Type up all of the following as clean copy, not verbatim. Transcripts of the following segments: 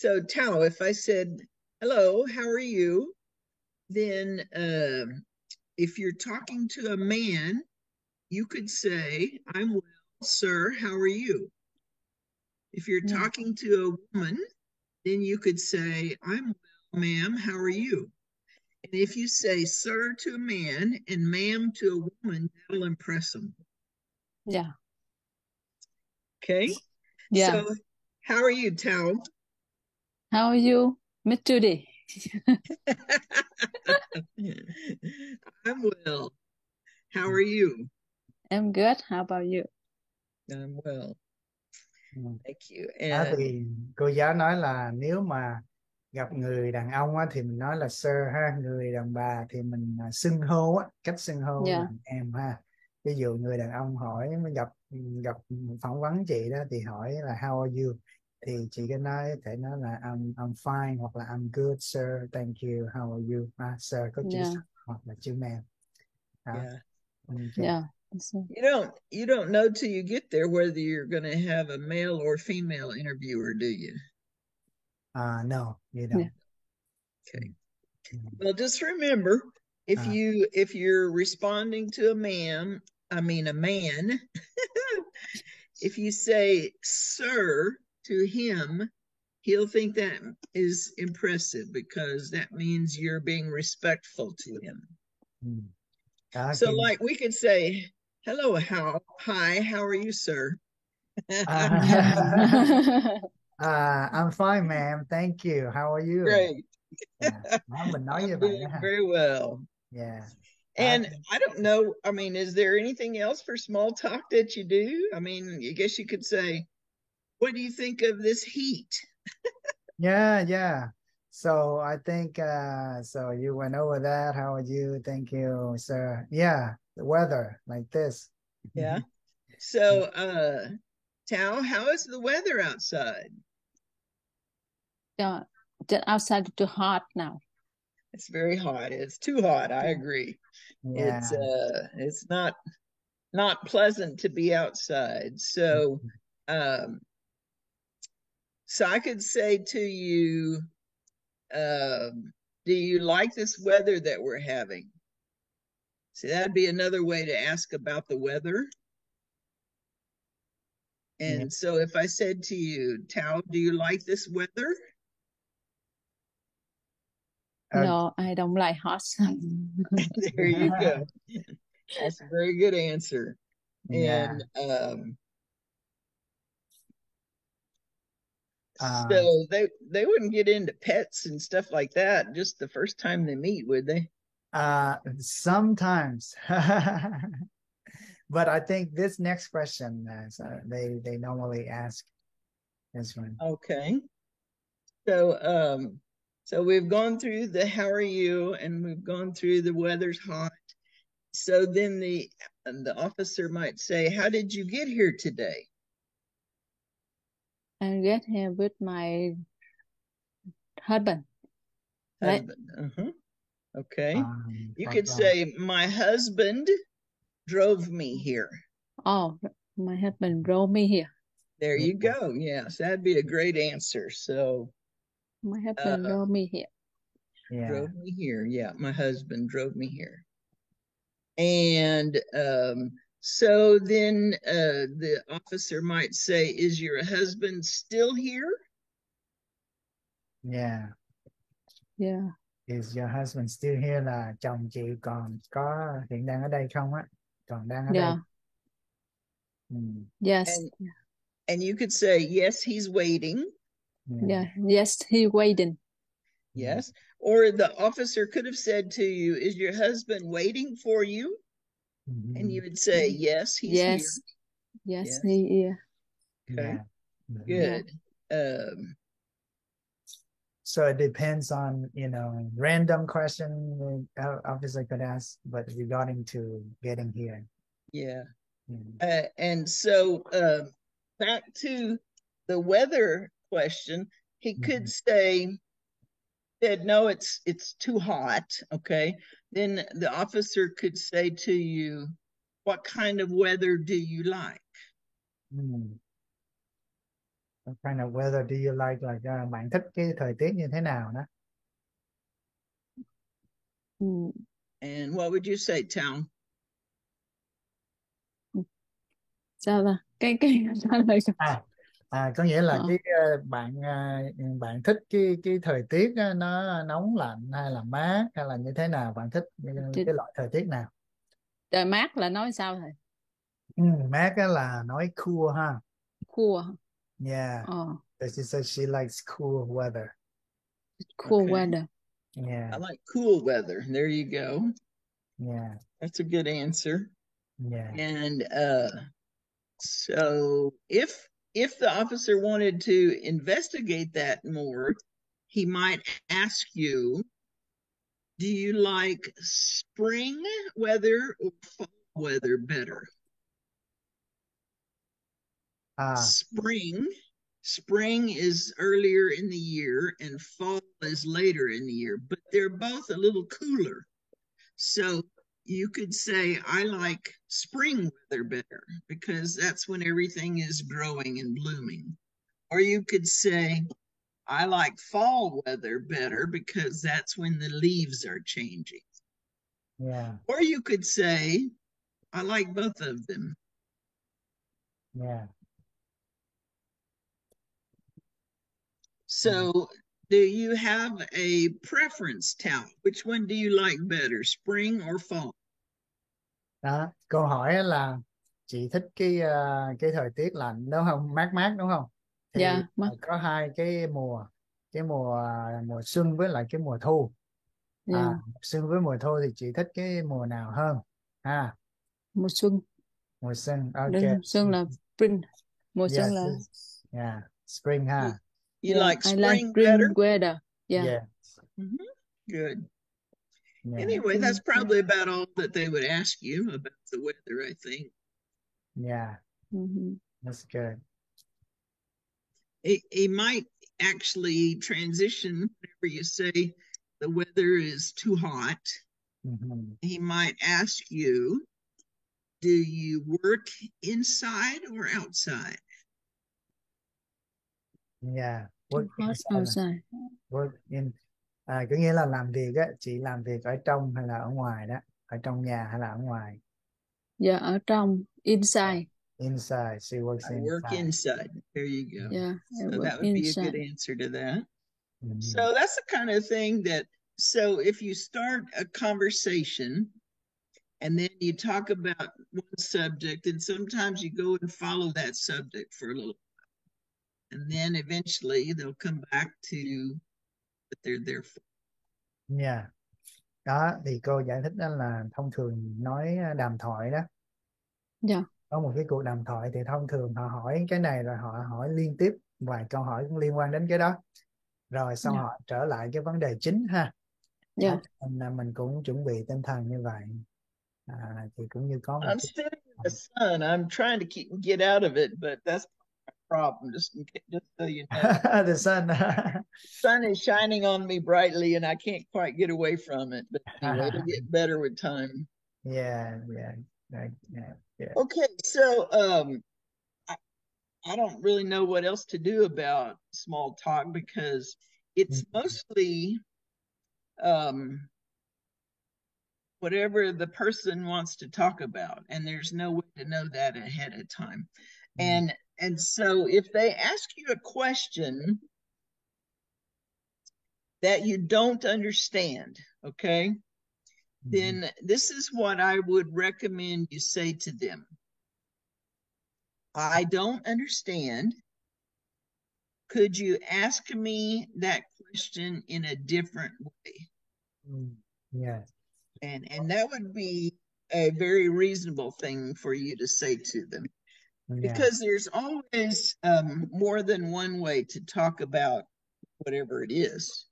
So Tao, if I said, hello, how are you? Then if you're talking to a man, you could say, I'm well, sir, how are you? If you're Yeah. talking to a woman, then you could say, I'm well, ma'am, how are you? And if you say sir to a man and ma'am to a woman, that'll impress them. Yeah. Okay. Yeah. So, how are you, Tao? How are you? Miss Judy. I'm well. How are you? I'm good. How about you? I'm well. Ừ. Thank you. And Thì cô giáo nói là nếu mà gặp người đàn ông á, thì mình nói là sir ha, người đàn bà thì mình xưng hô á, cách xưng hô là Yeah. em ha. Ví dụ người đàn ông hỏi gặp gặp phỏng vấn chị đó thì hỏi là how are you, thì chị có thể nói là I'm fine hoặc là I'm good sir, thank you, how are you, sir có chữ Yeah. hoặc là chữ ma'am đó. yeah, Okay. Yeah. you don't know till you get there whether you're going to have a male or female interviewer, do you? No, you Yeah. don't. Okay. Mm. Well, just remember, if Uh, you're responding to a man, if you say sir to him, he'll think that is impressive because that means you're being respectful to him. Đó So, khi like we could say, hello, hi, how are you, sir? I'm fine ma'am, thank you, how are you. Great. Yeah. Đó, mình nói như I'm vậy đó doing ha. very well. Yeah. Đó. And I don't know, I mean, is there anything else for small talk that you do? I mean, I guess you could say, what do you think of this heat? Yeah. So I think so you went over that. How are you? Thank you, sir. Yeah, the weather like this. Yeah. So, Tao, how is the weather outside? Yeah. The outside too hot now. It's very hot. It's too hot. I Yeah. agree. Yeah. It's not pleasant to be outside. Um, so I could say to you, do you like this weather that we're having? So that'd be another way to ask about the weather. Yeah. And so if I said to you, Tao, do you like this weather? No, I don't like hot. There you go. That's a very good answer. Yeah. And Uh, so they wouldn't get into pets and stuff like that just the first time they meet, would they? Sometimes. But I think this next question, so they normally ask this one. Okay. So we've gone through the how are you, and we've gone through the weather's hot. So then the officer might say, how did you get here today? I get here with my husband. Right? Husband. Uh-huh. Okay. You Hoặc could là say, my husband drove me here. Oh, my husband brought me here. There yeah. you go. Yes, that'd be a great answer. So My husband uh brought me here. Yeah. drove me here. Yeah, my husband drove me here. And so then the officer might say, is your husband still here? Yeah. Yeah. Is your husband still here là chồng chị còn có hiện đang ở đây không á? Còn đang ở đây. Yeah. Yes. And you could say, yes, he's waiting. Yeah. Yes, he waiting. Yes. Or the officer could have said to you, is your husband waiting for you? And you would say, yes, he's here. Yes. Yes, Yes. he is. Okay. Yeah. Good. So it depends on, random question the officer could ask, but regarding to getting here. Yeah. And so back to the weather question, he could say that no, it's too hot. Okay. Then the officer could say to you, what kind of weather do you like? What kind of weather do you like? Là bạn thích cái thời tiết như thế nào đó? Ừ. And what would you say, Town? Sao ta? Cái trả lời Có nghĩa là ờ, bạn thích cái thời tiết á, nó nóng lạnh hay là mát hay là như thế nào, bạn thích thì cái loại thời tiết nào? trời mát là nói sao thầy? Mát á là nói cool ha. Cool hả? Yeah, Ờ, she says she likes cool weather. cool Okay. weather. Yeah, I like cool weather. There you go. yeah, That's a good answer. yeah. And so if the officer wanted to investigate that more, he might ask you, do you like spring weather or fall weather better? Spring is earlier in the year and fall is later in the year, but they're both a little cooler. So you could say, I like spring weather better because that's when everything is growing and blooming. Or you could say, I like fall weather better because that's when the leaves are changing. Yeah, Or you could say, I like both of them. yeah. So, do you have a preference, Tal? Which one do you like better, spring or fall? Đó, câu hỏi là chị thích cái thời tiết lạnh đúng không, mát mát đúng không? Thì Dạ, mát. có hai cái mùa, mùa xuân với lại cái mùa thu. Dạ, Xuân với mùa thu thì chị thích cái mùa nào hơn? mùa xuân. Mùa xuân, ok. Mùa xuân là spring. Mùa xuân là Yes, yeah, spring You, ha. you yeah, like I like spring better? spring weather. Yeah. Yeah, Mhm. Good. yeah, Anyway, that's probably about all that they would ask you about the weather, I think. yeah, Mhm. that's good. He might actually transition whenever you say the weather is too hot. Mhm. He might ask you, do you work inside or outside? Yeah, Too work hot inside outside. work in, có nghĩa là làm việc á, chị làm việc ở trong hay là ở ngoài đó, ở trong nhà hay là ở ngoài? Dạ, ở trong. Inside. Inside, she works I work inside. inside. There you go. Yeah, I So work that would be a good inside. answer to that. Mhm. So that's the kind of thing that, so if you start a conversation and then you talk about one subject, and sometimes you go and follow that subject for a little while, and then eventually they'll come back to what they're there for. Yeah. Đó thì cô giải thích đó là thông thường nói đàm thoại đó, Dạ, có một cái cuộc đàm thoại thì thông thường họ hỏi cái này rồi họ hỏi liên tiếp vài câu hỏi cũng liên quan đến cái đó, rồi xong dạ, họ trở lại cái vấn đề chính ha. dạ. Mình cũng chuẩn bị tinh thần như vậy. Thì cũng như có một I'm sitting in the sun. I'm trying to get out of it, but that's my problem. Just so you know, the sun. sun is shining on me brightly, and I can't quite get away from it. But anyway, it'll get better with time. Yeah, yeah, yeah, yeah. Okay, so I don't really know what else to do about small talk because it's mostly whatever the person wants to talk about, and there's no way to know that ahead of time. And so if they ask you a question that you don't understand, okay, then this is what I would recommend you say to them. I don't understand. Could you ask me that question in a different way? Yeah. And that would be a very reasonable thing for you to say to them. Yeah. Because there's always more than one way to talk about whatever it is.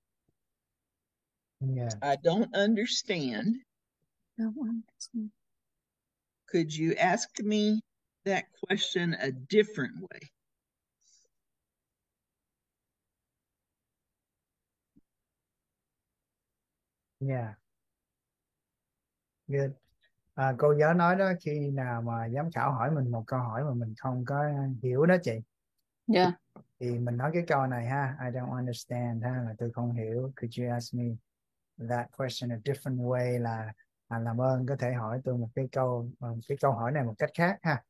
Yeah. I don't understand. Don't understand. Could you ask me that question a different way? Yeah. Good. Cô giáo nói đó, khi nào mà giám khảo hỏi mình một câu hỏi mà mình không có hiểu đó chị, Dạ, Thì mình nói cái câu này ha, I don't understand ha, là tôi không hiểu. Could you ask me that question a different way, là làm ơn có thể hỏi tôi một cái câu hỏi này một cách khác ha.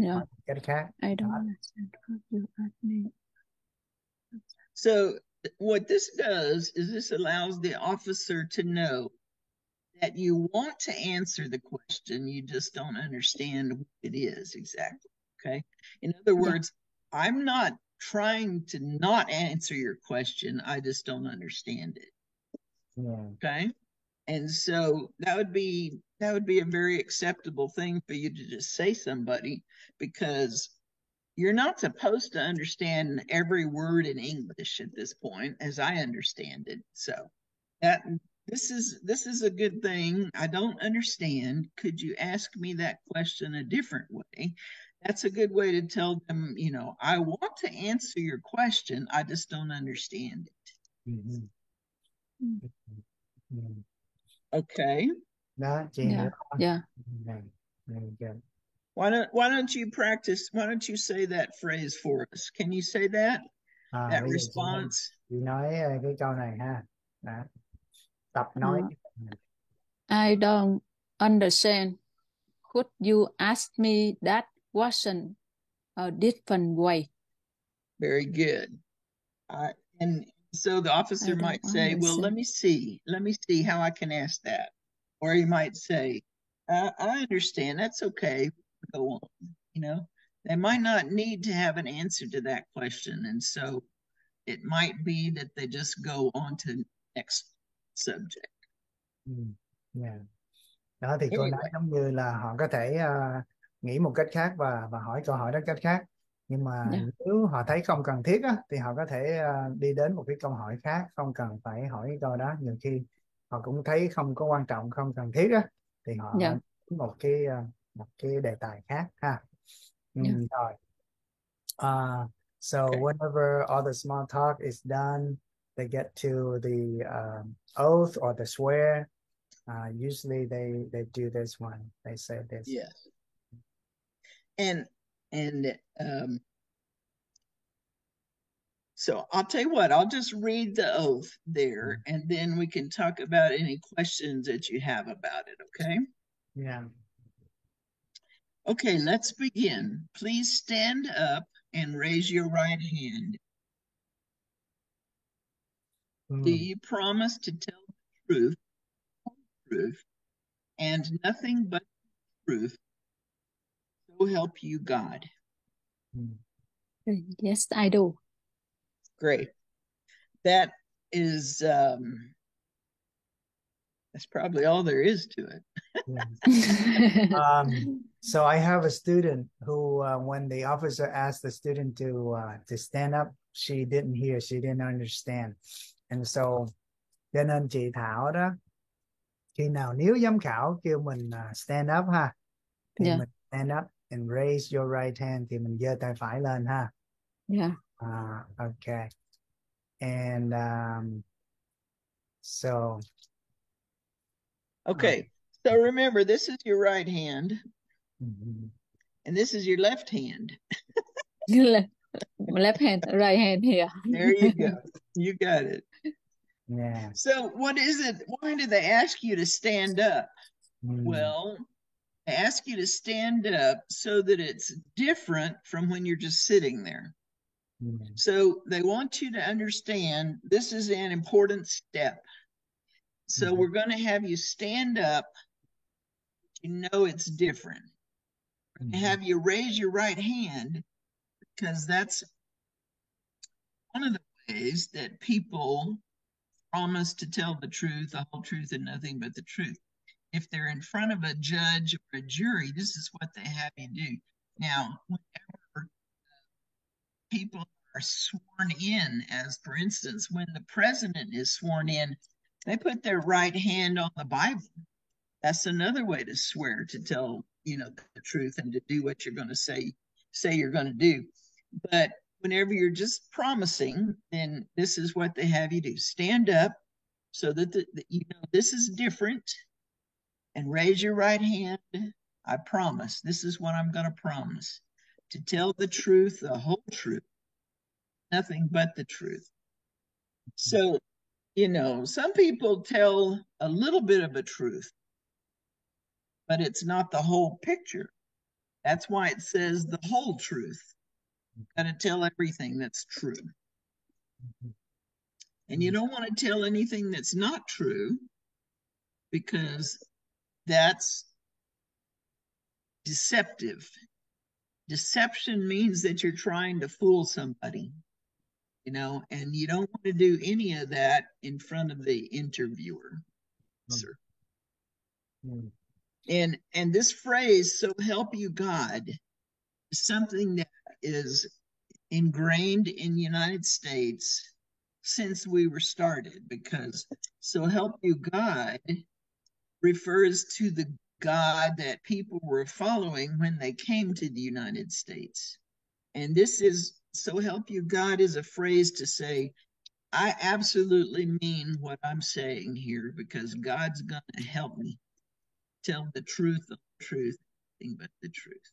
Yeah. Một cách khác. I don't Đó. understand what you ask me. So what this does is this allows the officer to know that you want to answer the question, you just don't understand what it is exactly. Okay. In other words, I'm not trying to not answer your question, I just don't understand it. Yeah. Okay. And so that would be a very acceptable thing for you to just say somebody, because you're not supposed to understand every word in English at this point, as I understand it. So that this is a good thing. I don't understand. Could you ask me that question a different way? That's a good way to tell them, you know, I want to answer your question, I just don't understand it. Mm-hmm. Mm-hmm. Okay. Đó, chị Yeah. hiểu không? Yeah. Very good. Why don't you practice? Why don't you say that phrase for us? Can you say that? That Bây giờ response? chị nói cái câu này ha. Đó. Tập nói. I don't understand. Could you ask me that question a different way? Very good. And so the officer might say, well, let me see how I can ask that. Or he might say, I understand, that's okay, go on. You know, they might not need to have an answer to that question. And so it might be that they just go on to next subject. Yeah. Đó thì cô Anyway. nói giống như là họ có thể nghĩ một cách khác và hỏi câu hỏi đó cách khác, nhưng mà nếu họ thấy không cần thiết á, thì họ có thể đi đến một cái câu hỏi khác, không cần phải hỏi cái câu đó. Nhiều khi họ cũng thấy không có quan trọng, không cần thiết á, thì họ một cái đề tài khác ha. Rồi. So whenever all the small talk is done, they get to the oath or the swear. Usually they do this one. They say this. Yes. And so I'll tell you what, I'll just read the oath there, and then we can talk about any questions that you have about it, okay? Yeah. Okay, let's begin. Please stand up and raise your right hand. Do you promise to tell the truth, and nothing but the truth, so help you God? Yes, I do. Great. That is that's probably all there is to it. So I have a student who, when the officer asked the student to stand up, she didn't hear, she didn't understand, and so cho nên chị Thảo đó, khi nào nếu giám khảo kêu mình stand up ha, thì mình stand up and raise your right hand, thì mình giơ tay phải lên ha. Yeah. Okay. And so. Okay. So remember, this is your right hand, and this is your left hand. Left hand, right hand here. There you go. You got it. Yeah. So what is it? Why do they ask you to stand up? Well, they ask you to stand up so that it's different from when you're just sitting there. So they want you to understand this is an important step. So we're going to have you stand up. You know it's different. We're going to have you raise your right hand, because that's one of the ways that people promise to tell the truth, the whole truth, and nothing but the truth. If they're in front of a judge or a jury, this is what they have you do. Now, whenever people are sworn in, as for instance, when the president is sworn in, they put their right hand on the Bible. That's another way to swear, to tell, you know, the truth and to do what you're going to say you're going to do. But whenever you're just promising, then this is what they have you do. Stand up so that you know this is different, and raise your right hand. I promise. This is what I'm going to promise. To tell the truth, the whole truth, nothing but the truth. So, you know, some people tell a little bit of a truth, but it's not the whole picture. That's why it says the whole truth. Got to tell everything that's true. And you don't want to tell anything that's not true, because that's deceptive. Deception means that you're trying to fool somebody, you know, and you don't want to do any of that in front of the interviewer. Sir. And this phrase, "so help you God," is something that is ingrained in the United States since we were started, because "so help you God" refers to the God that people were following when they came to the United States. And this is, "so help you God" is a phrase to say, I absolutely mean what I'm saying here, because God's going to help me tell the truth, nothing but the truth.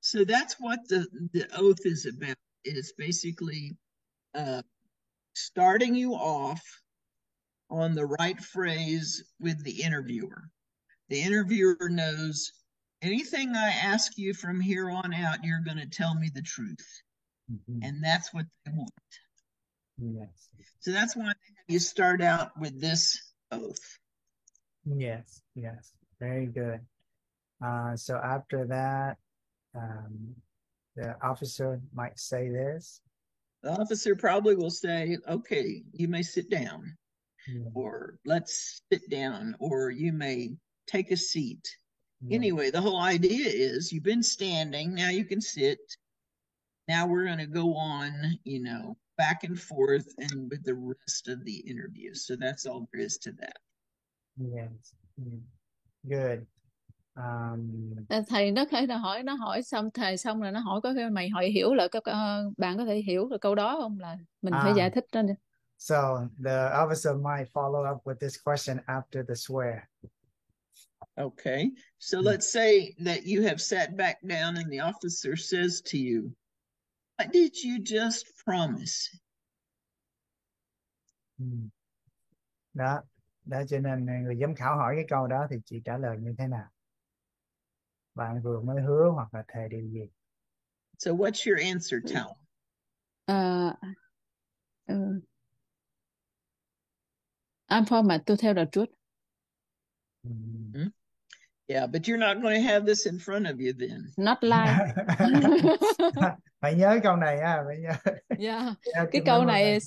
So that's what the oath is about. It's basically starting you off on the right phrase with the interviewer. The interviewer knows, anything I ask you from here on out, you're going to tell me the truth. And that's what they want. Yes. So that's why you start out with this oath. Yes, yes. Very good. So after that, the officer might say this. The officer probably will say, "Okay, you may sit down," or "let's sit down," or "you may take a seat." Anyway, the whole idea is you've been standing, now you can sit. Now we're going to go on, you know, back and forth and with the rest of the interview. So that's all there is to that. Yes. Good. Thầy nó hỏi xong thầy xong rồi nó hỏi có cái mày hỏi hiểu là bạn có thể hiểu được câu đó không, là mình phải giải thích ra. So the officer might follow up with this question after the swear. Okay, so let's say that you have sat back down and the officer says to you, "What did you just promise?" Đó cho nên người giám khảo hỏi cái câu đó thì chị trả lời như thế nào? Bạn vừa mới hứa hoặc là thề điều gì? So what's your answer, Tal? I'm promised to tell the truth. Yeah, but you're not going to have this in front of you then. Not lie. Phải nhớ câu này ha, phải nhớ. Yeah. Cái câu này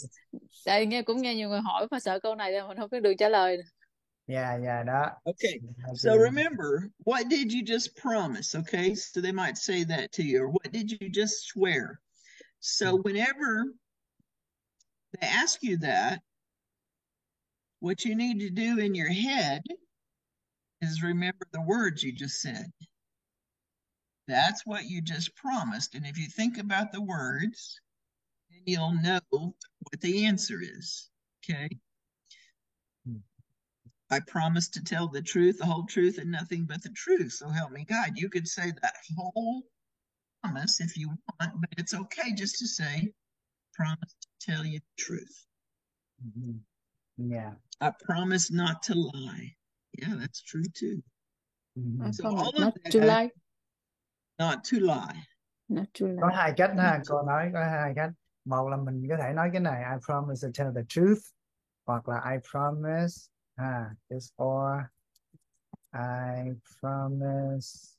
tại cũng nghe nhiều người hỏi mà sợ câu này mình không biết được trả lời. Yeah, đó. Okay, so remember, what did you just promise? Okay, so they might say that to you, or what did you just swear? So whenever they ask you that, what you need to do in your head is remember the words you just said. That's what you just promised. And if you think about the words, then you'll know what the answer is. Okay. I promise to tell the truth, the whole truth, and nothing but the truth. So help me God. You could say that whole promise if you want, but it's okay just to say, promise to tell you the truth. Yeah. I promise not to lie. Yeah, that's true too. So all of not that, to lie. Not to lie. Not to lie. Có hai cách ha, cô nói có hai cách. Một là mình có thể nói cái này, I promise to tell the truth, hoặc là I promise this, or I promise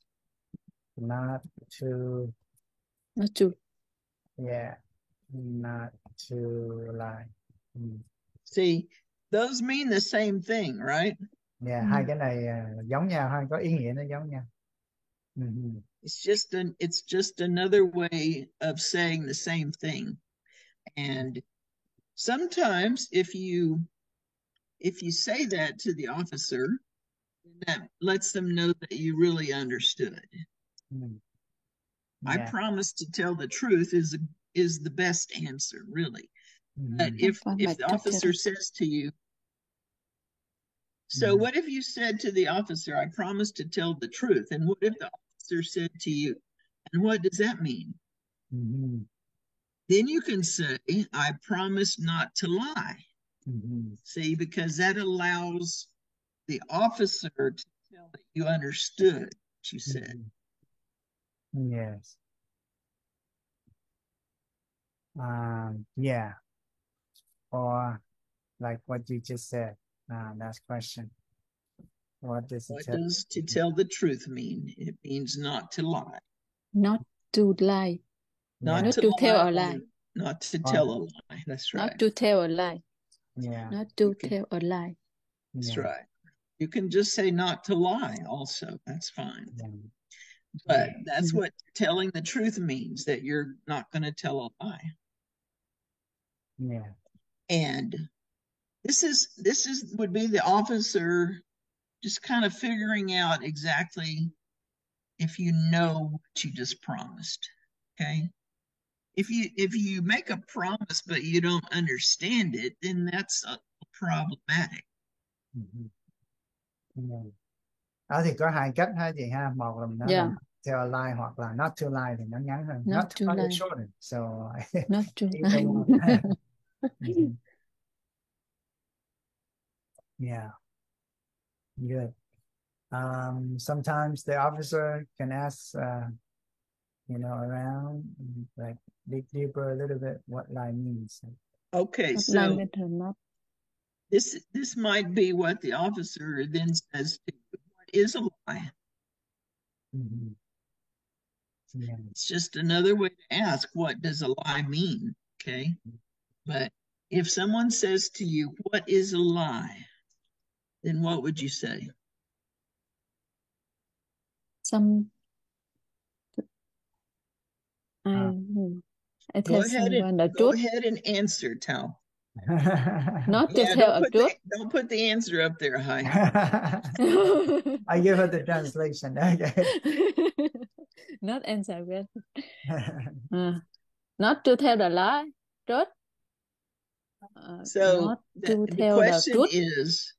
not to lie. See, those mean the same thing, right? Yeah, hai cái này giống nhau, hai có ý nghĩa nó giống nhau. It's just another way of saying the same thing. And sometimes if you say that to the officer, that lets them know that you really understood. I promise to tell the truth is the best answer, really. But if the officer says to you, so what if you said to the officer, I promise to tell the truth? And what if the officer said to you, and what does that mean? Mhm. Then you can say, I promise not to lie. Mhm. See, because that allows the officer to tell that you understood what you said. Mhm. Yes. Yeah. Or like what you just said. Last question. What does it What tell? does to tell the truth mean? It means not to lie. Not to lie, Not Yeah. to to tell lie a or lie, not to Or, tell a lie. That's not right. to tell a lie, yeah. not You to can, tell a lie. that's Yeah. right. You can just say not to lie also. That's fine. Yeah. But that's what telling the truth means, that you're not going to tell a lie. Yeah. And this is would be the officer just kind of figuring out exactly if you know what you just promised. Okay. If you make a promise but you don't understand it, then that's problematic. Mhm. Yeah. Đó thì có hai cách ha chị ha. Một là nó là Yeah, tell a lie hoặc là not to lie thì nó ngắn hơn. not Not to to lie is lie, shorter. So not to either lie. one. Mhm. Yeah. Good. Sometimes the officer can ask, around, like dig deeper a little bit what lie means. Okay, Not lie so better, not. this might be what the officer then says to you. What is a lie? Mhm. Yeah. It's just another way to ask, what does a lie mean? Okay. But if someone says to you, what is a lie? Then what would you say? Some Uh, I tell someone the Go truth, ahead and answer, Tal. not to Yeah, tell a truth. don't put the answer up there, Hi. I give her the translation. Okay. Not answer well. Not to tell the lie, truth. So Not the to tell the question truth, is,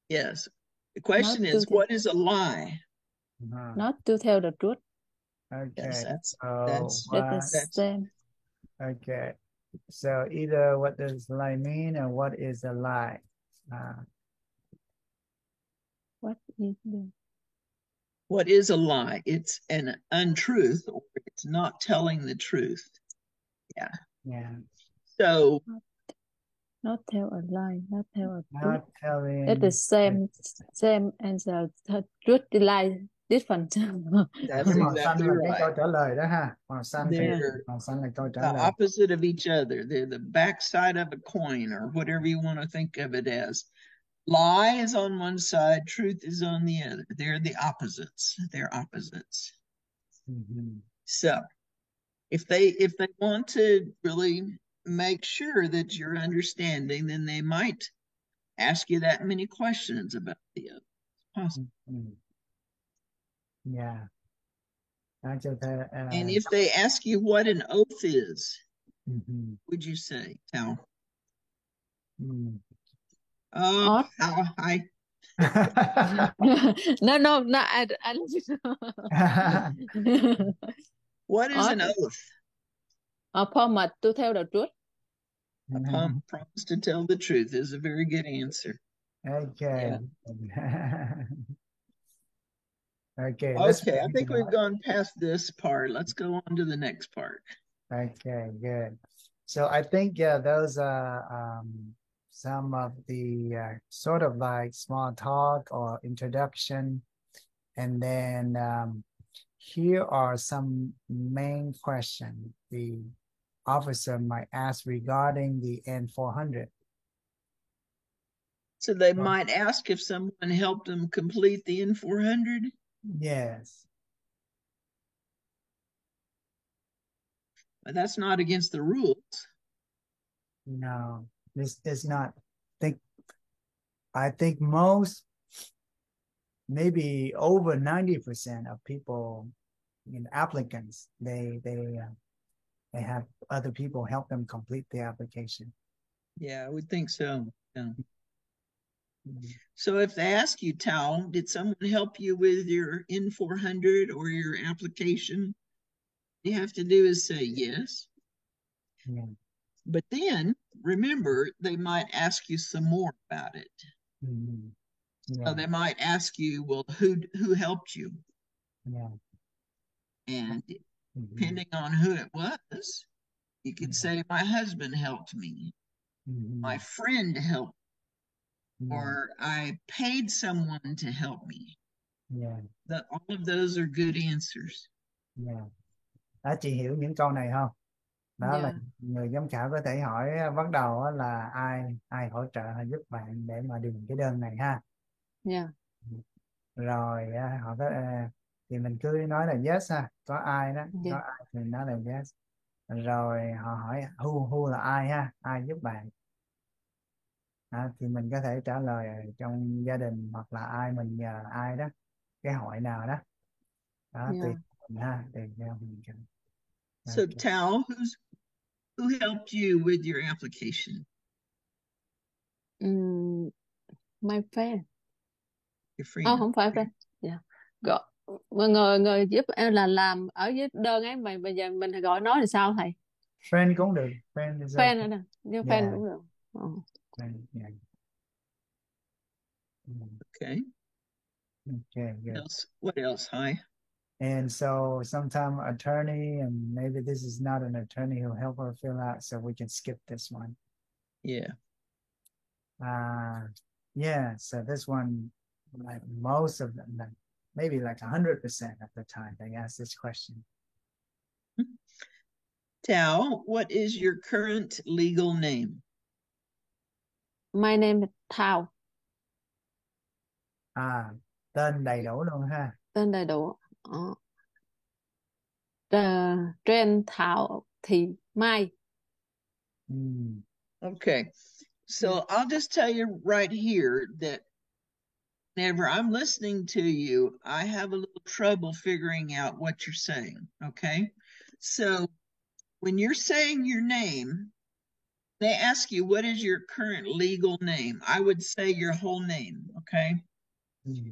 yes, the not question to is, tell, what is a lie? not to tell the truth. Yes, Okay. that's So That what? is that's same. Okay. So either what does lie mean or what is a lie? What is the what is a lie? It's an untruth, or it's not telling the truth. Yeah. Yeah. So not tell a lie, not tell a truth. Not telling. That is same answer. Truth lie different. that's Màu xanh exactly là cái câu right. trả lời đó ha. Màu xanh thì They're màu xanh là câu trả the lời. opposite of each other. They're the backside of a coin, or whatever you want to think of it as. Lie is on one side, truth is on the other. They're the opposites. They're opposites. Mhm. So if they want to really make sure that you're understanding, then they might ask you that many questions about the other. Possible. Mhm. Yeah. Cho And if they ask you what an oath is, mhm. would you say, Tal? Mhm. Oh, Odd. I No. I what is an Odd. oath? A promise to tell the truth. A promise to tell the truth is a very good answer. Okay. Yeah. Okay. Okay, I think we've gone past this part. Let's go on to the next part. Okay, good. So I think, yeah, those are some of the sort of like small talk or introduction. And then here are some main questions the officer might ask regarding the N400. So they might ask if someone helped them complete the N400. Yes. But that's not against the rules. No, this is not. I think most, maybe over 90% of people, applicants, they have other people help them complete the application. Yeah, I would think so. Yeah. Mm-hmm. So if they ask you, Tal, did someone help you with your N400 or your application? you have to do is say yes. Yeah. But then remember, they might ask you some more about it. Mhm. So Yeah. they might ask you, well, who helped you? Yeah. And Mhm. depending on who it was, you could Yeah. say, my husband helped me, my Mhm. friend helped, Yeah. or I paid someone to help me. Yeah. All of those are good answers. Yeah. Đó, chị hiểu những câu này không? Đó là Dạ. người giám khảo có thể hỏi bắt đầu á là ai hỗ trợ hay giúp bạn để mà điền cái đơn này ha. Dạ. Rồi họ có thì mình cứ nói là yes ha, có ai đó, có Dạ. ai thì nói là yes. Rồi họ hỏi who là ai ha, ai giúp bạn. Thì mình có thể trả lời trong gia đình hoặc là ai mình nhờ ai đó, cái hội nào đó. Đó tùy Dạ. mình ha, tùy theo mình chọn. So Okay. Tao, who helped you with your application? My friend. Your friend. Không phải friend. Dạ. Gọi người giúp em là làm ở dưới đơn ấy, mà bây giờ mình gọi nói thì sao thầy? Friend cũng được, friend is Friend okay. nữa nè, như friend Yeah, cũng được. friend, yeah. Okay. Okay, good. What else? Hi. And so sometime attorney, and maybe this is not an attorney who'll help her fill out, so we can skip this one. Yeah. Yeah, so this one, like most of them, like maybe like 100% of the time they ask this question. Tao, what is your current legal name? My name is Thao. Tên đầy đủ luôn ha. Tên đầy đủ. Trên Thảo Thị Mai. Okay. So I'll just tell you right here that whenever I'm listening to you, I have a little trouble figuring out what you're saying. Okay. So when you're saying your name, they ask you, what is your current legal name? I would say your whole name. Okay.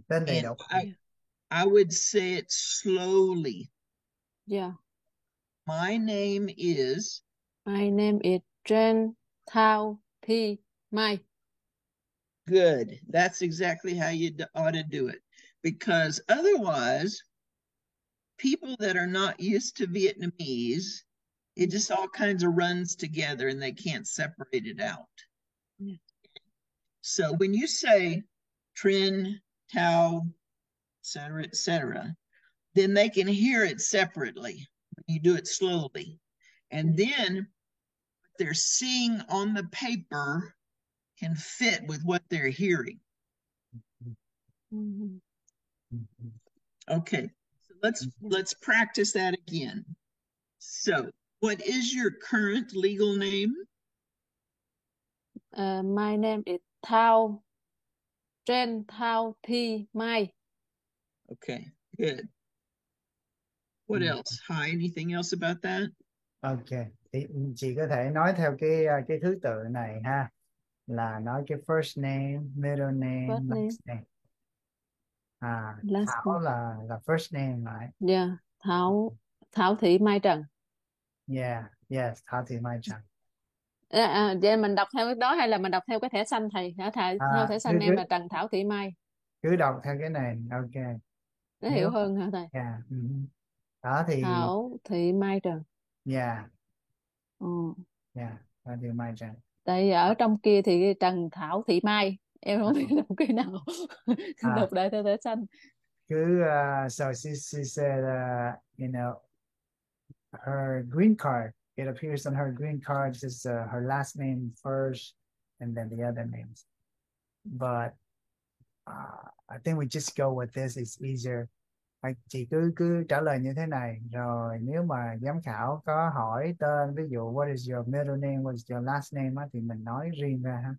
Tên đầy And đủ. I would say it slowly. Yeah. My name is. My name is Jen Thao Thi Mai. Good. That's exactly how you ought to do it. Because otherwise, people that are not used to Vietnamese, it just all kinds of runs together and they can't separate it out. Yeah. So when you say Trin, Tao, et cetera, then they can hear it separately. You do it slowly. And then what they're seeing on the paper can fit with what they're hearing. Mm-hmm. Okay, so let's practice that again. So, what is your current legal name? My name is Thao Jen Thao Thi Mai. Okay, good. What else? Hi, anything else about that? Okay, thì chị có thể nói theo cái thứ tự này ha, là nói cái first name, middle name, First name. last name. Last Thảo name. là first name right? Yeah, Thảo Thị Mai Trần. Yeah, yes, Thảo Thị Mai Trần. Vậy mình đọc theo cái đó hay là mình đọc theo cái thẻ xanh thầy? Theo thẻ xanh em là Trần Thảo Thị Mai. Cứ đọc theo cái này, ok. Nó hiểu hơn hả thầy? Yeah. Đó thì Thảo Thị Mai Trần. Yeah. Yeah, Thảo Thị Mai Trần. Tại vì ở trong kia thì Trần Thảo Thị Mai, em không biết đọc cái nào. Đọc đại theo thẻ xanh. Cứ so she said you know, her green card, it appears on her green card is her last name first and then the other names, but I think we just go with this, it's easier. Chị cứ trả lời như thế này, rồi nếu mà giám khảo có hỏi tên, ví dụ what is your middle name, what is your last name thì mình nói riêng ra ha.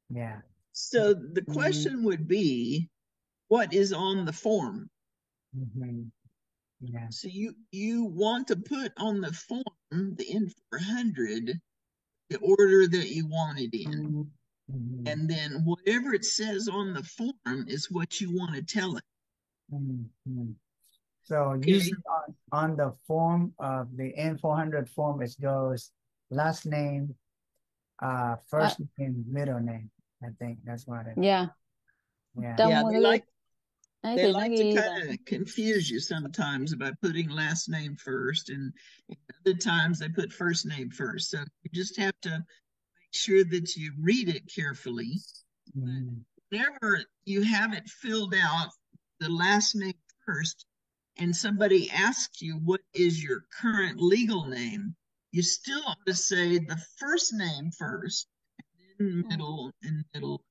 Yeah. So the question would be, what is on the form? Yeah. So you want to put on the form, the N400, the order that you want it in. And then whatever it says on the form is what you want to tell it. So Okay. usually on the form of the N400 form, it goes last name, first name, middle name. I think that's what it. Dạ, Yeah. trong Yeah, cái ấy they thì nó like to ghi kind là of confuse you sometimes by putting last name first, and other times they put first name first. So you just have to make sure that you read it carefully. Mm. Whenever you have it filled out, the last name first, and somebody asks you what is your current legal name, you still ought to say the first name first, then middle,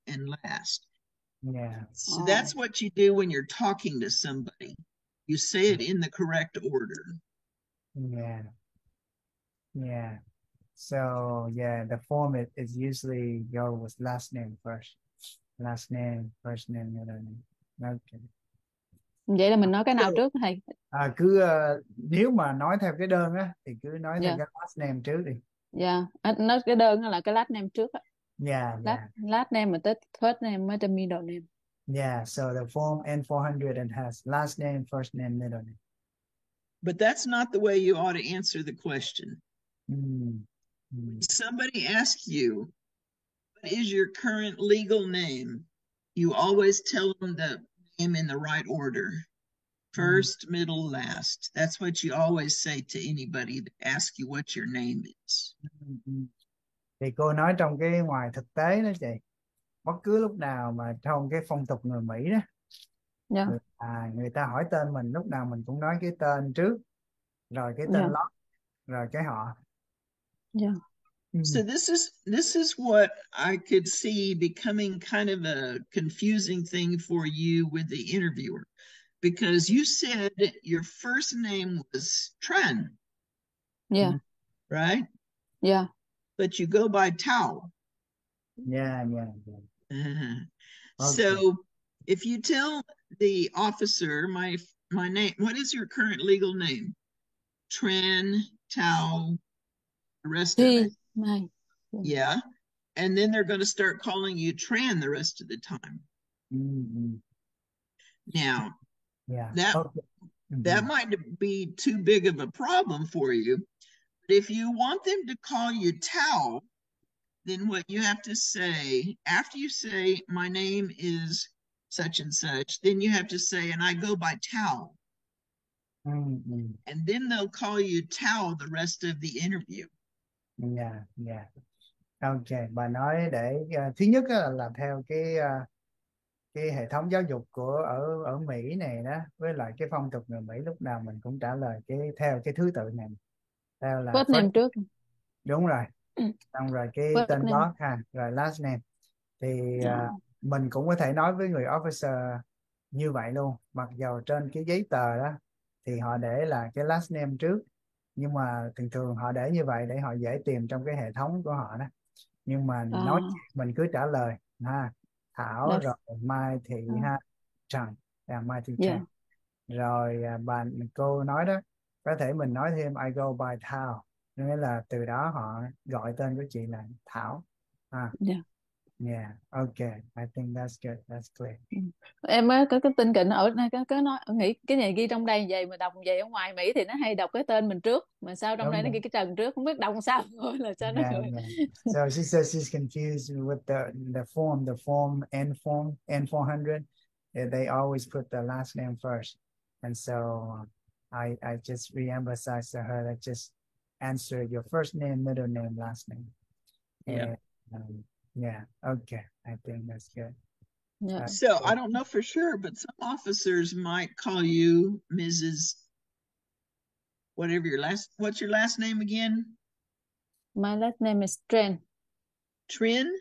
and last. Yeah. So that's what you do when you're talking to somebody. You say it in the correct order. Yeah. Yeah. So yeah, the form is usually go with last name first. Last name, first name, middle name. Okay. vậy là mình nói cái nào So, trước thầy? Cứ nếu mà nói theo cái đơn á thì cứ nói theo Dạ, cái last name trước đi. dạ. Nói cái đơn là cái last name trước á. Yeah, Last yeah. last name mà tới first name mới tới middle name. Yeah, so the form N400 and has last name, first name, middle name. but that's not the way you ought to answer the question. Mm. Mm. Somebody asks you, what is your current legal name? You always tell them the name in the right order. First, middle, last. That's what you always say to anybody that asks you what your name is. Thì cô nói trong cái ngoài thực tế đó chị, bất cứ lúc nào mà trong cái phong tục người Mỹ đó, Dạ, người ta hỏi tên mình, lúc nào mình cũng nói cái tên trước, rồi cái tên dạ, lót, rồi cái họ. dạ. So this is what I could see becoming kind of a confusing thing for you with the interviewer, because you said your first name was Tran, Dạ, right? dạ. But you go by Tao. Yeah, yeah, yeah. So if you tell the officer my name, what is your current legal name? Tran, Tao, the rest of it. Mai. Yeah. And then they're going to start calling you Tran the rest of the time. Mm-hmm. Now, Yeah. that might be too big of a problem for you. But if you want them to call you Tao, then what you have to say, after you say, my name is such and such, then you have to say, and I go by Tao. Mm-hmm. And then they'll call you Tao the rest of the interview. Yeah, yeah. Ok, bà nói để thứ nhất là theo cái hệ thống giáo dục của ở Mỹ này đó, với lại cái phong tục người Mỹ lúc nào mình cũng trả lời theo cái thứ tự này, theo là First name trước. đúng rồi, xong rồi cái First tên name. đó rồi last name thì mình cũng có thể nói với người officer như vậy luôn, mặc dầu trên cái giấy tờ đó thì họ để là cái last name trước, nhưng mà thường thường họ để như vậy để họ dễ tìm trong cái hệ thống của họ đó, nhưng mà nói mình cứ trả lời ha, Thảo rồi Mai Thị ha, Trần, Mai Thị Trần, rồi cô nói đó, có thể mình nói thêm I go by Thảo, nghĩa là từ đó họ gọi tên của chị là Thảo. Yeah, okay, I think that's good, that's clear. Em á có cái tin kịnh ở đây có nói nghĩ cái này ghi trong đây vậy mà đọc vậy, ở ngoài Mỹ thì nó hay đọc cái tên mình trước, mà sao trong đây nó ghi cái Trần trước, không biết đọc sao rồi là sao nó Yeah. So she says she's confused with the form N400. They always put the last name first, and so I just re-emphasize to her that just answer your first name, middle name, last name. Yeah. And, yeah. Okay. I think that's good. So I don't know for sure, but some officers might call you Mrs. Whatever what's your last name again? My last name is Tran. Trin?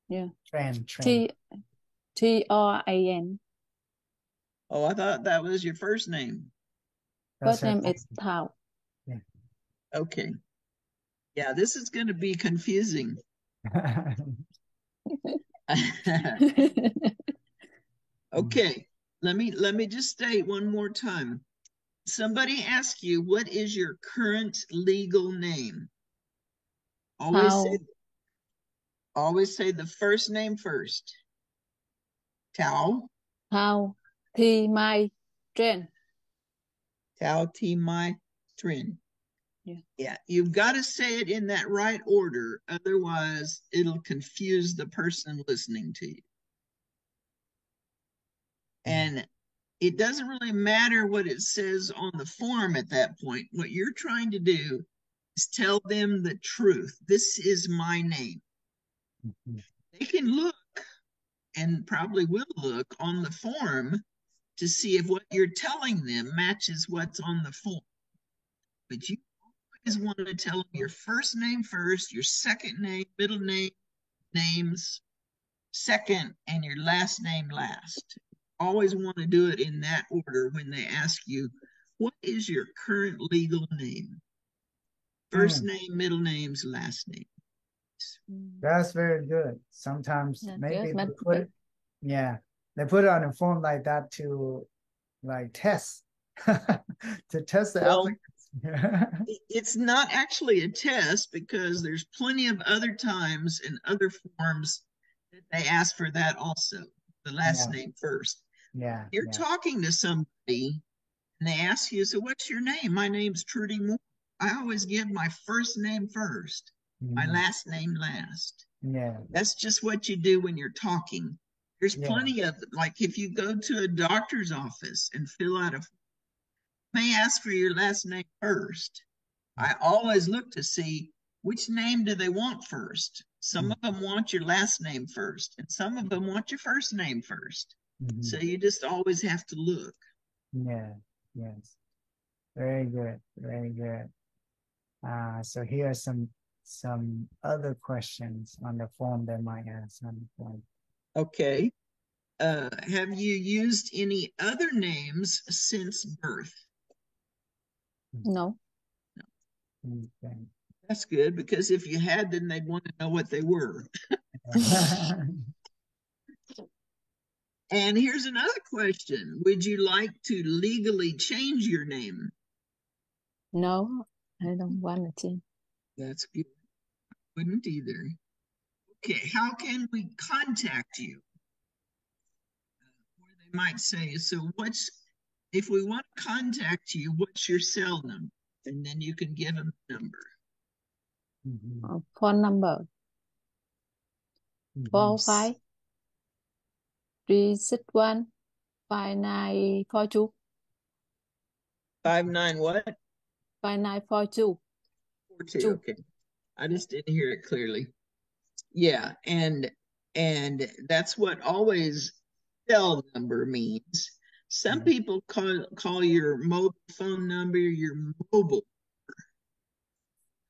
Yeah. Tran. Tran. Oh, I thought that was your first name. First name is Thảo. Yeah. Okay. Yeah, this is going to be confusing. Okay, let me just state one more time. Somebody asks you, what is your current legal name? Always say the first name first. Thảo. Thảo Thi Mai Tran. Tao Ti Mai Trin. Yeah, you've got to say it in that right order. Otherwise, it'll confuse the person listening to you. And it doesn't really matter what it says on the form at that point. What you're trying to do is tell them the truth. This is my name. They can look, and probably will look, on the form to see if what you're telling them matches what's on the form. But you always want to tell them your first name first, your second name, middle name, names second, and your last name last. Always want to do it in that order when they ask you, what is your current legal name? First name, middle names, last name. That's very good. Sometimes maybe Yes, they put it on a form like that to like test to test the applicants. It's not actually a test because there's plenty of other times and other forms that they ask for that also, the last name first. You're talking to somebody and they ask you, so what's your name? My name's Trudy Moore. I always give my first name first, my last name last. That's just what you do when you're talking. There's plenty of, like if you go to a doctor's office and fill out a form, may ask for your last name first. I always look to see which name do they want first. Some of them want your last name first, and some of them want your first name first. So you just always have to look. Yes. Very good. Very good. So here are some other questions on the form they might ask on the form. Okay. Have you used any other names since birth? No. Okay. That's good, because if you had, then they'd want to know what they were. And here's another question. Would you like to legally change your name? No, I don't want to change. That's good. Wouldn't either. Okay, how can we contact you? Or they might say, so if we want to contact you, what's your cell number? And then you can give them the number. Phone number 45 361 5942. 59 what? 5942. 42. Okay. I just didn't hear it clearly. Yeah, and that's what always cell number means. Some people call your mobile phone number your mobile.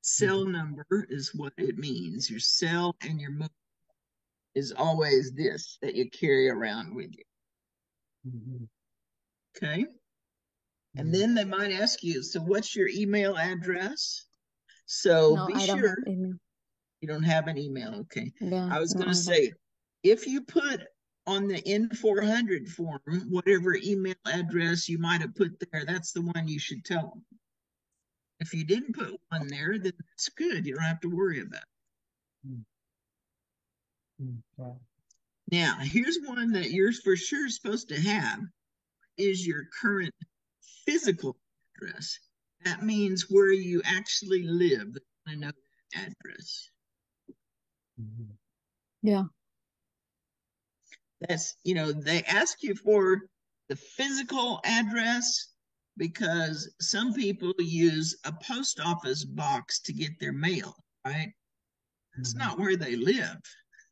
Cell number is what it means. Your cell and your mobile is always this that you carry around with you. Okay. And then they might ask you, so what's your email address? So No, be I don't sure. have email. You don't have an email. Okay. Yeah, I was going to say, if you put on the N400 form, whatever email address you might have put there, that's the one you should tell them. If you didn't put one there, then that's good. You don't have to worry about it. Now, here's one that you're for sure supposed to have, is your current physical address. That means where you actually live. I know that address. Yeah. That's, they ask you for the physical address because some people use a post office box to get their mail, right? That's not where they live.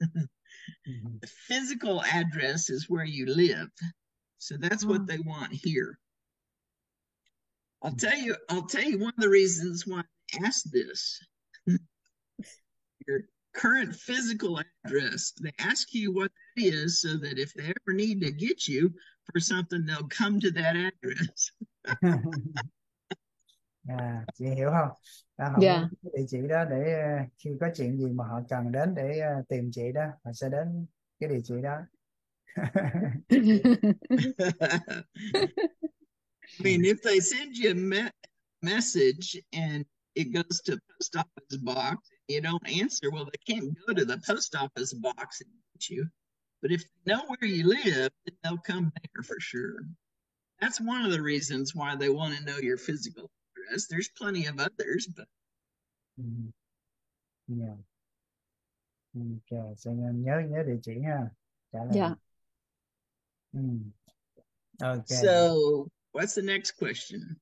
The physical address is where you live. So that's what they want here. I'll tell you one of the reasons why I asked this. Your current physical address. They ask you what that is so that if they ever need to get you for something, they'll come to that address. Chị hiểu không? Họ muốn cái địa chỉ đó để khi có chuyện gì mà họ cần đến để tìm chị đó, họ sẽ đến cái địa chỉ đó. I mean, if they send you a message and it goes to post office box, and you don't answer, well, they can't go to the post office box and get you. But if they know where you live, then they'll come there for sure. That's one of the reasons why they want to know your physical address. There's plenty of others, but Yeah. Okay. So nhớ địa chỉ ha. Trả lời. Dạ. Okay. so what's the next question?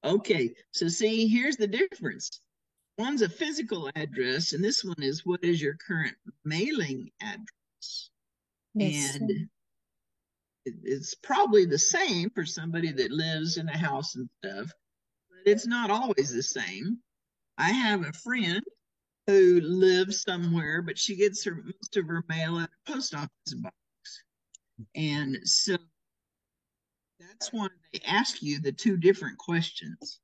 Okay, so see, here's the difference. One's a physical address, and this one is what is your current mailing address? Yes. And it's probably the same for somebody that lives in a house and stuff, but it's not always the same. I have a friend who lives somewhere, but she gets most of her mail at a post office box. And so that's why they ask you the two different questions.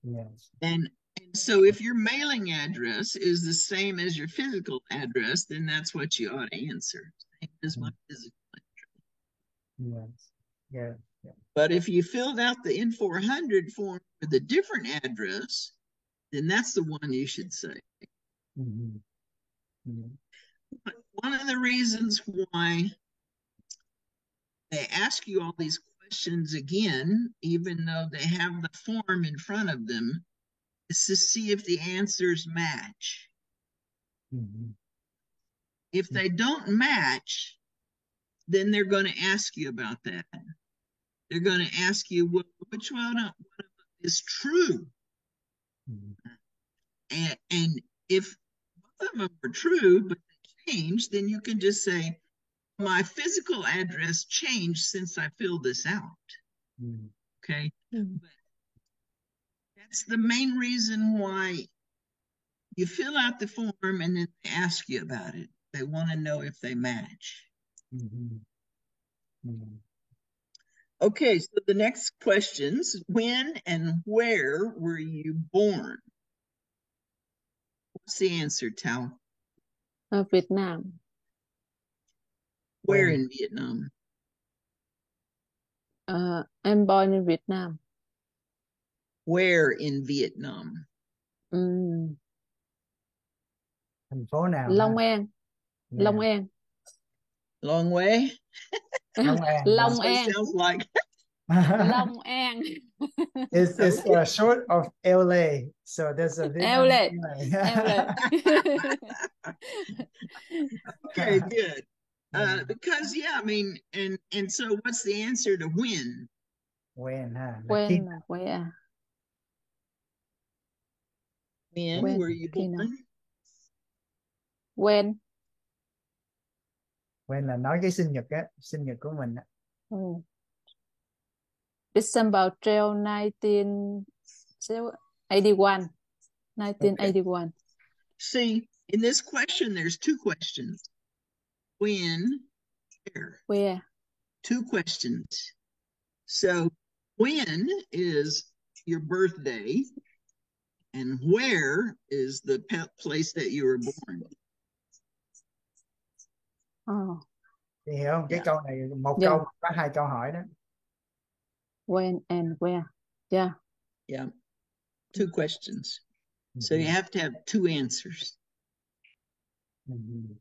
Yes. And so if your mailing address is the same as your physical address, then that's what you ought to answer. Same as my physical address. Yes. Yeah. Yeah. But if you filled out the N400 form with a different address, then that's the one you should say. But one of the reasons why they ask you all these questions again, even though they have the form in front of them, is to see if the answers match. If they don't match, then they're going to ask you about that. They're going to ask you, well, which one of them is true? And if both of them are true, but they changed, then you can just say, my physical address changed since I filled this out. Okay. But that's the main reason why you fill out the form and then they ask you about it. They want to know if they match. Okay, so the next questions, when and where were you born? What's the answer, Tao? Việt Nam. Where in Vietnam? Em born in Việt Nam. Where in Vietnam? Thành phố nào? Long An. Yeah. Long An. Long way? Long An. Long That's what it An. sounds like. Long An. It's short of LA, so there's a LA. LA. Okay, good. Because yeah, I mean, and so what's the answer to when? When, huh? When là where? When were you born? When. When là nói cái sinh nhật á, sinh nhật của mình á. December 12, 1981. 1981. Okay. See, in this question, there's two questions. When, where? Where? Two questions. So when is your birthday and where is the place that you were born? Chị hiểu không? Cái câu này một câu có hai câu hỏi đó. When and where? Yeah. Yeah. Two questions. So you have to have two answers.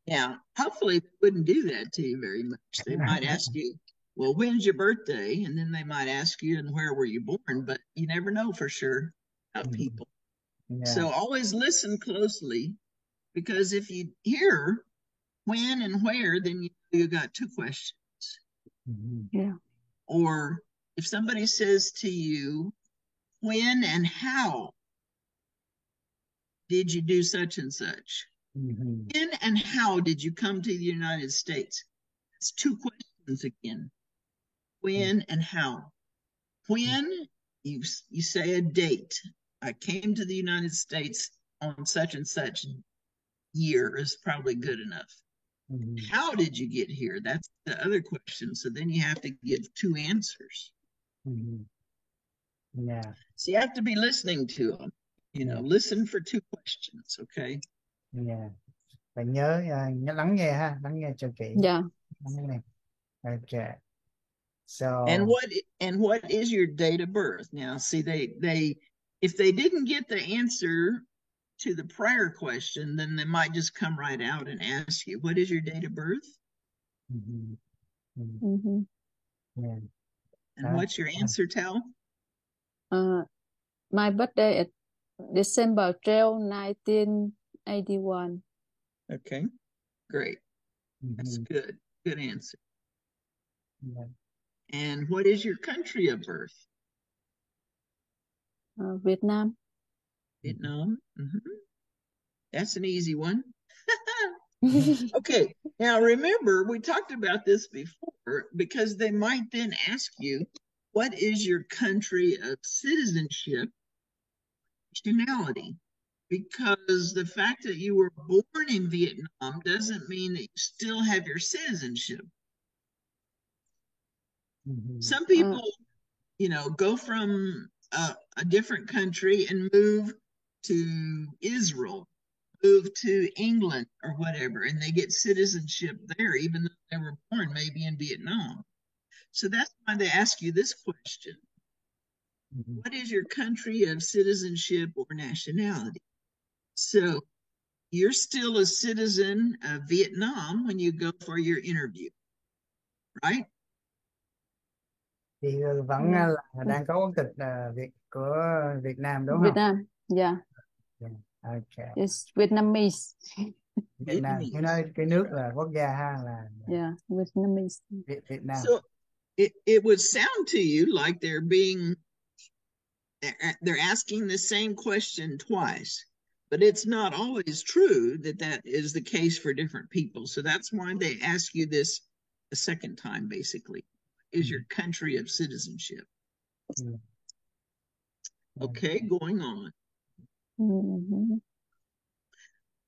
Now, hopefully they wouldn't do that to you very much. They might ask you, well, when's your birthday? And then they might ask you, and where were you born? But you never know for sure about people. Yeah. So always listen closely, because if you hear when and where, then you got two questions. Yeah. Or if somebody says to you, when and how did you do such and such? When and how did you come to the United States? It's two questions again. When and how. When, you say a date. I came to the United States on such and such year is probably good enough. How did you get here? That's the other question. So then you have to give two answers. Yeah. So you have to be listening to them. You know, listen for two questions, okay? Yeah. Phải nhớ lắng nghe ha, lắng nghe cho kỹ. Yeah. Okay. So and what is your date of birth? Now, see, they if they didn't get the answer to the prior question, then they might just come right out and ask you, what is your date of birth? Mhm. Mhm. Mhm. Yeah. And Đó. what's your answer, Tal? My birthday is December 12, 1981. Okay, great. That's Mhm. good. Good answer. Yeah. And what is your country of birth? Việt Nam. Vietnam. That's an easy one. Okay, now remember, we talked about this before because they might then ask you, what is your country of citizenship, nationality? Because the fact that you were born in Vietnam doesn't mean that you still have your citizenship. Mhm. Some people, go from a different country and move to Israel, move to England or whatever, and they get citizenship there, even though they were born maybe in Vietnam. So that's why they ask you this question. Mhm. What is your country of citizenship or nationality? So you're still a citizen of Vietnam when you go for your interview, right? Thì vẫn Yeah. là đang có quốc tịch Việt của Việt Nam đúng Việt không? Nam. Yeah. Yeah. Okay. It's Vietnamese. Việt Nam, Vietnamese. you know cái nước là quốc gia ha là Yeah, Vietnamese. Việt Nam. So it would sound to you like they're asking the same question twice, but it's not always true that that is the case for different people. So that's why they ask you this a second time, basically. Is your country of citizenship? Yeah. Okay, going on. Mhm.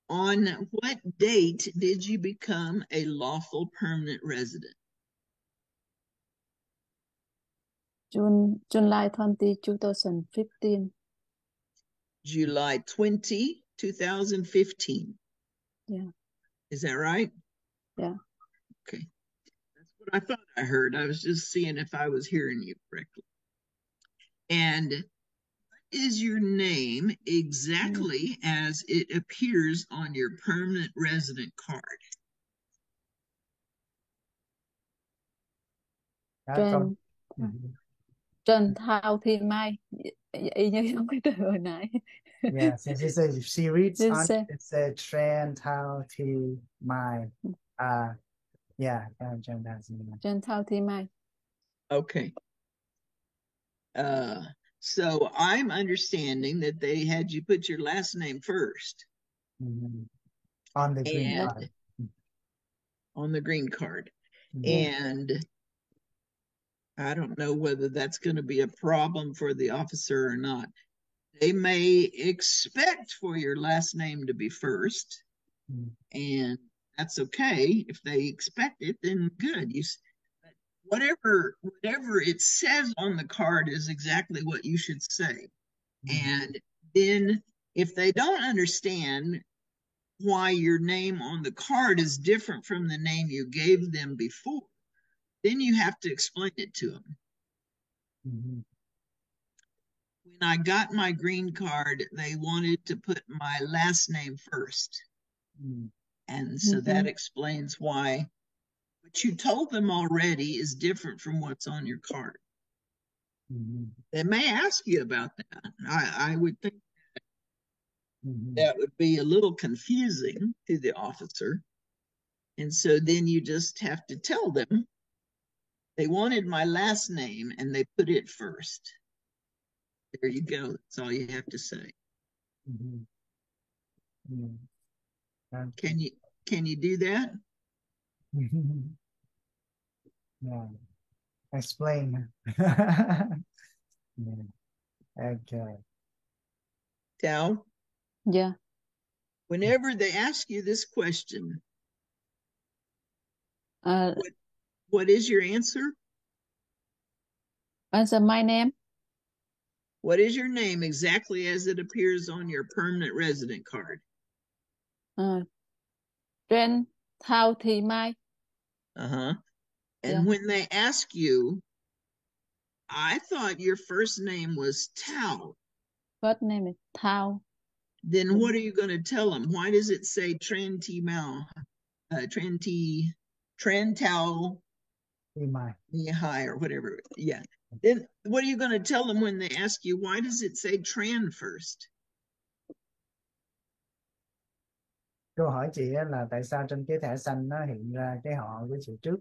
On what date did you become a lawful permanent resident? July 20, 2015. July 20, 2015. Yeah. Is that right? Yeah. Okay. That's what I thought I heard. I was just seeing if I was hearing you correctly. And is your name exactly as it appears on your permanent resident card? Đó, Trần Mhm. Trần Thao Thiên Mai, y như trong cái từ hồi nãy. Yeah, so she reads This on it said Tran Thao Thi Mai. Yeah, Trần Thao Thiên Mai. Okay. So I'm understanding that they had you put your last name first. On the green and card. on the green card. Mhm. And I don't know whether that's going to be a problem for the officer or not. They may expect for your last name to be first, and that's okay. If they expect it, then good. Whatever it says on the card is exactly what you should say. And then if they don't understand why your name on the card is different from the name you gave them before, then you have to explain it to them. When I got my green card, they wanted to put my last name first. And so that explains why what you told them already is different from what's on your card. They may ask you about that. I would think that would be a little confusing to the officer. And so then you just have to tell them they wanted my last name and they put it first. There you go. That's all you have to say. Can you do that? Yeah. Explain. Yeah. Okay. Tao? Yeah. Whenever they ask you this question, what is your answer? Answer my name. What is your name exactly as it appears on your permanent resident card? Trần Thao Thị Mai. And Yeah. when they ask you, I thought your first name was Tao. First name is Thao. Then what are you going to tell them? Why does it say Tran Thi Mao? Tran Thi Tran Tao Nihai or whatever. Yeah. Then what are you going to tell them when they ask you, why does it say Tran first? Câu hỏi chị là tại sao trên cái thẻ xanh nó hiện ra cái họ với chị trước.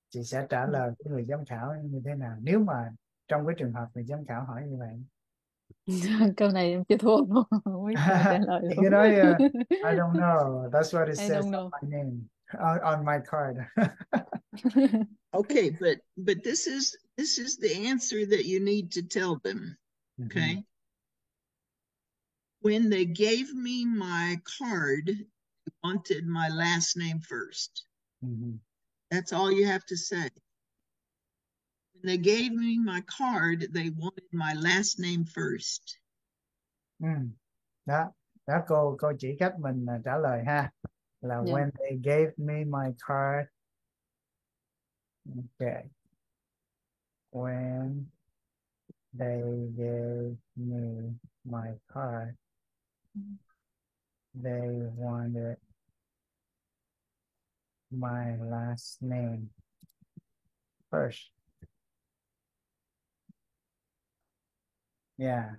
Chị sẽ trả lời với người giám khảo như thế nào nếu mà trong cái trường hợp người giám khảo hỏi như vậy. Câu này em chưa thua luôn, không biết sao trả lời Chị luôn. cứ nói I don't know, that's what it I says don't on know. my name, on my card. Okay, but this is the answer that you need to tell them. Okay. When they gave me my card, they wanted my last name first. That's all you have to say. When they gave me my card, they wanted my last name first. Đó cô chỉ cách mình trả lời ha, là Yeah. when they gave me my card. Okay. When they gave me my card, they wanted my last name first. Yeah.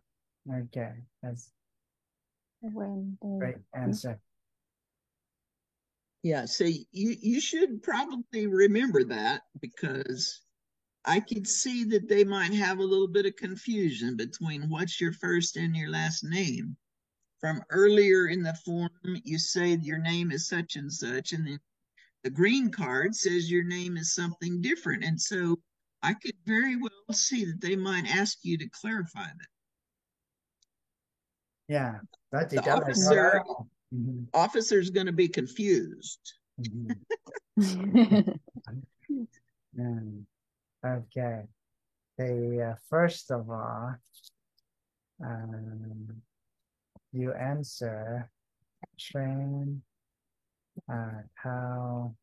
Okay. That's When they... great answer. Yeah, so you should probably remember that, because I could see that they might have a little bit of confusion between what's your first and your last name. From earlier in the form, you say your name is such and such, and then the green card says your name is something different. And so I could very well see that they might ask you to clarify that. Yeah. Đó chị The trả lời câu đó. officer's going to be confused. Okay. First of all, you answer Tran Tao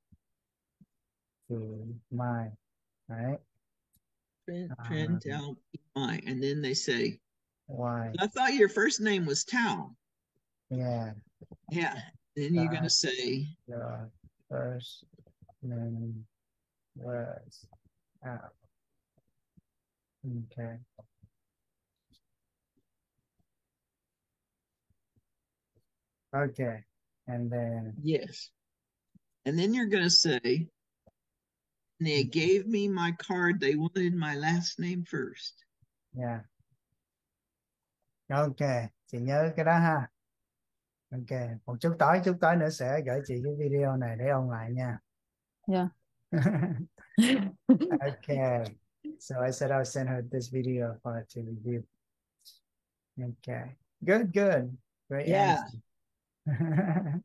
Mai, right? Tran Tao Mai, and then they say, why? I thought your first name was Tao. Yeah. Yeah. Then you're going to say, your first name was Tao. Okay. Okay. And then yes. And then you're going to say, they gave me my card, they wanted my last name first. Yeah. Okay, chị nhớ cái đó ha. Ok, một chút tới nữa sẽ gửi chị cái video này để ôn lại nha. Yeah. Okay, so I said I'll send her this video for her to review. Okay, good. Great Yeah. answer.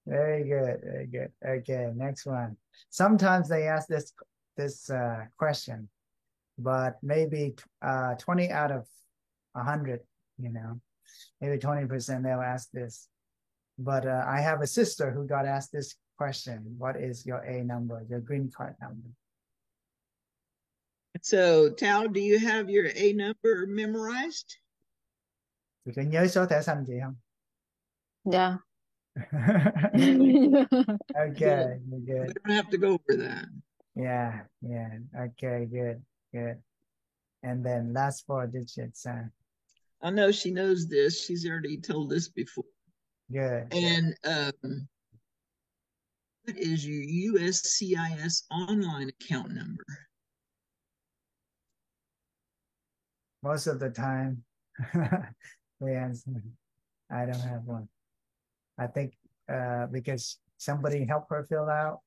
Very good. Okay, next one. Sometimes they ask this question, but maybe 20 out of 100, maybe 20% they'll ask this. But I have a sister who got asked this question. What is your A number, your green card number? So, Tao, do you have your A number memorized? Chị có nhớ số thẻ xanh chị không? Yeah. Okay, good. We don't have to go over that. Yeah. Okay, good. And then last 4 digits. I know she knows this. She's already told us before. Good. And what is your USCIS online account number? Most of the time, the answer, I don't have one. I think because somebody helped her fill out.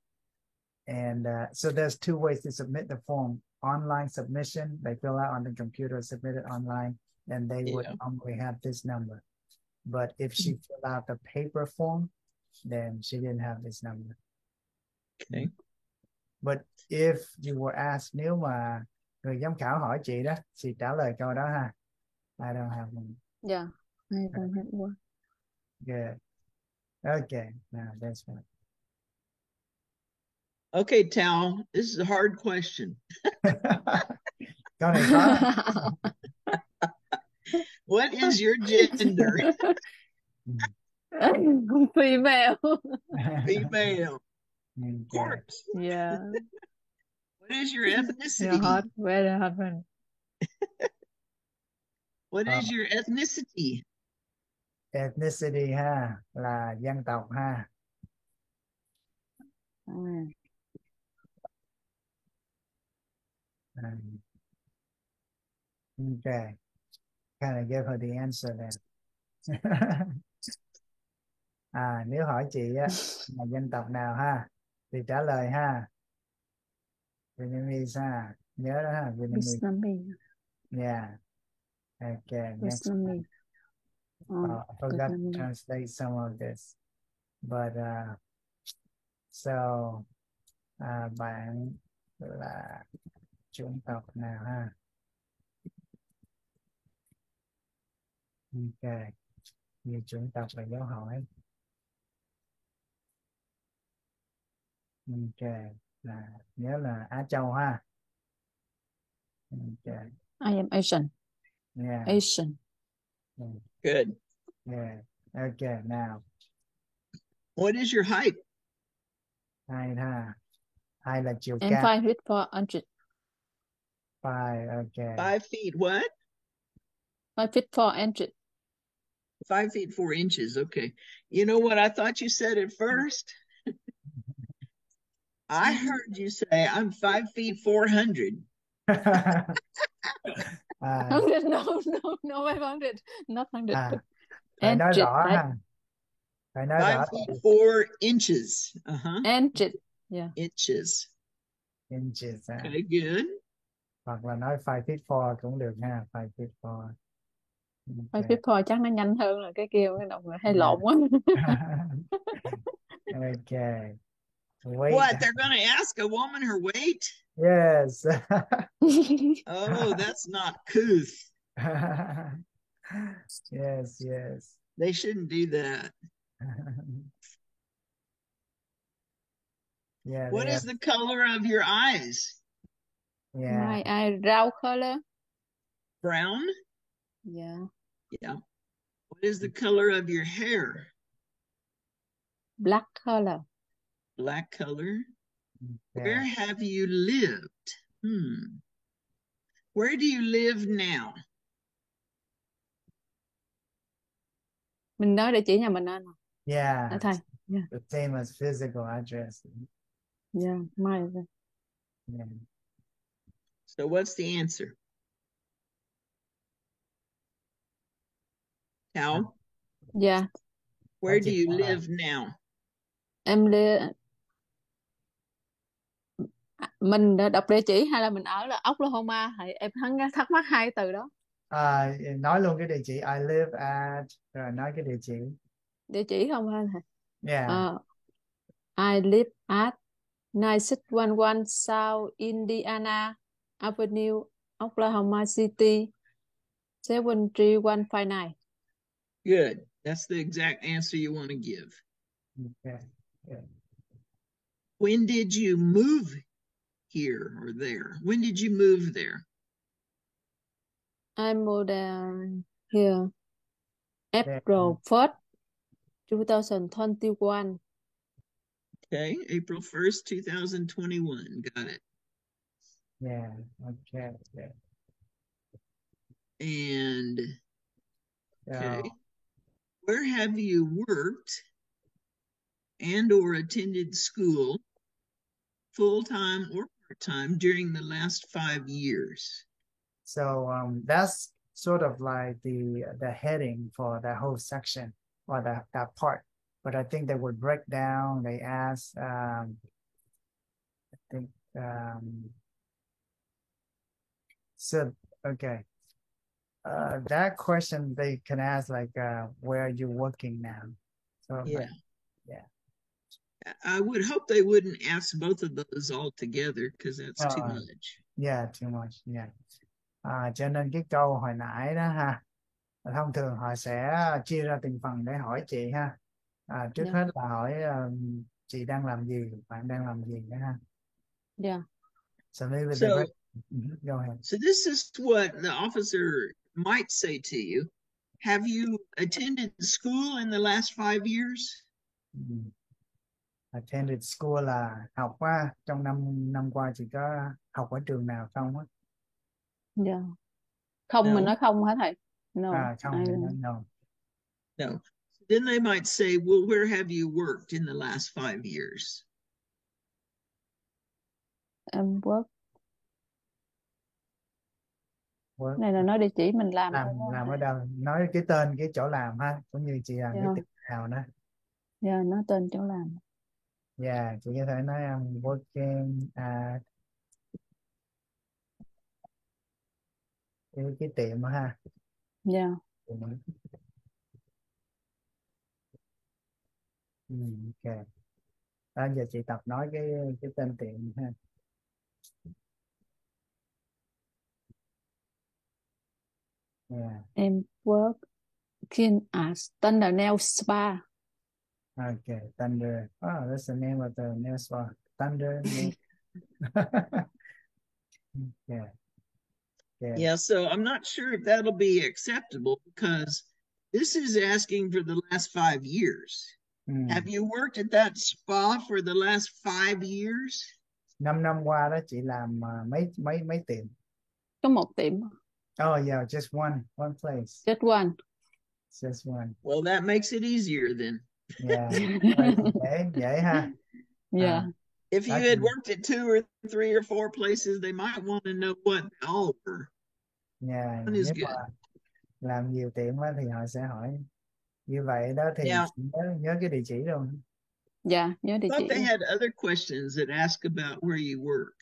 And so there's 2 ways to submit the form. Online submission, they fill out on the computer, submit it online, and they would normally have this number. But if she filled out the paper form, then she didn't have this number. Okay. But if you were asked, nếu mà người giám khảo hỏi chị đó, chị trả lời câu đó ha. I don't have one. Yeah, I don't have one. Good. Okay, now that's one. Okay, Tao, this is a hard question. Câu này khó. What is your gender? Female. Female. Of course. Yeah. What is your Yeah, ethnicity? hot, very hot one. What is your ethnicity? Ethnicity ha là dân tộc ha. Okay. Kind of give her the answer then. Nếu hỏi chị á là dân tộc nào ha thì trả lời ha Vietnamese ha, nhớ đó ha, Vietnamese. Vietnamese. Yeah. Okay. Next. Vietnamese. I forgot to translate some of this, but so bạn là chủng tộc nào ha? Okay. Nhiều chủng tộc là dấu hỏi. Okay. Nhớ là Á Châu ha. Okay. I am Asian. Yeah. Asian. Good. Yeah. Okay. Now. What is your height? Height ha. Height là chiều And cao. 5 feet 4 inches. 5. Okay. 5 feet what? 5 feet 4 inches. 5 feet 4 inches. Okay. You know what I thought you said at first? I heard you say I'm 5 feet 400. 100, no, 500, not 100. Phải nói rõ ha. Phải nói 5 rõ. feet 4 inches. Inches. Yeah. Inches. Inches. Okay, good. Hoặc là nói 5 feet 4 cũng được ha. 5 feet 4. 5 feet 4 chắc nó nhanh hơn là cái kia, cái đồng hay lộn quá. Okay. Weight. What? They're going to ask a woman her weight? Yes. Oh, that's not couth. Yes, yes. They shouldn't do that. Yeah. What is the color of your eyes? Yeah. My eye brown color. Brown? Yeah. Yeah. What is the color of your hair? Black color. Black color. Okay. Where have you lived? Where do you live now? Mình nói địa chỉ nhà mình anh. Yeah. Thầy. Yeah. The same as physical address. Yeah, my. Yeah. So what's the answer? How? Yeah. Where do you live now? Em mình đọc địa chỉ hay là mình ở là Oklahoma? Thì em thắc mắc hai từ đó. Nói luôn cái địa chỉ. I live at, rồi nói cái địa chỉ. Địa chỉ không hả? Yeah. I live at 9611 South Indiana Avenue, Oklahoma City, 73159. Good. That's the exact answer you want to give. Okay. Good. When did you move here or there? When did you move there? I moved here April 1st, 2021. Okay, April 1st, 2021. Got it. Yeah. Okay. Okay. And okay, So, where have you worked and or attended school full-time or part-time during the last 5 years? So that's sort of like the heading for that whole section or that part. But I think they would break down. They ask, I think, so, okay. That question they can ask like, where are you working now? So, Yeah. Yeah. I would hope they wouldn't ask both of those all together because that's too much. Yeah, too much. Yeah. Cho nên cái câu hồi nãy đó ha, thông thường họ sẽ chia ra từng phần để hỏi chị ha. Trước hết là hỏi chị đang làm gì, bạn đang làm gì nữa ha. Yeah. So maybe go ahead. So this is what the officer might say to you. Have you attended school in the last 5 years? Attended school là học qua trong năm qua chỉ có học ở trường nào không á? Dạ. Không, mình No. nói không hả thầy? No. Không thì nói no. No. Then they might say, well, where have you worked in the last 5 years? Em work. Work. Này là nói địa chỉ mình làm thôi đúng không Làm ở thầy? đâu? Nói cái tên cái chỗ làm ha, cũng như chị làm Dạ. cái tiệm nào nữa. Dạ, nói tên chỗ làm. Yeah, chị có thể nói I'm working at cái tiệm đó ha. Dạ. Ok. Đó, giờ chị tập nói cái tên tiệm ha. Yeah. Em working at Standard Nail Spa. Okay, Thunder. Oh, that's the name of the nail spa. Thunder. Yeah. Yeah. Yeah, so I'm not sure if that'll be acceptable because this is asking for the last 5 years. Have you worked at that spa for the last 5 years? 5 năm qua đó chị làm mấy tiệm? Có một tiệm. Oh yeah, just one place. Just one. Just one. Well, that makes it easier then. Yeah. dễ ha. Yeah. If you had worked at 2 or 3 or 4 places, they might want to know what all were. Yeah, One is nếu good. mà làm nhiều tiệm á thì họ sẽ hỏi như vậy đó thì Yeah. nhớ cái địa chỉ luôn. Dạ, nhớ địa I thought chỉ. they had other questions that ask about where you work.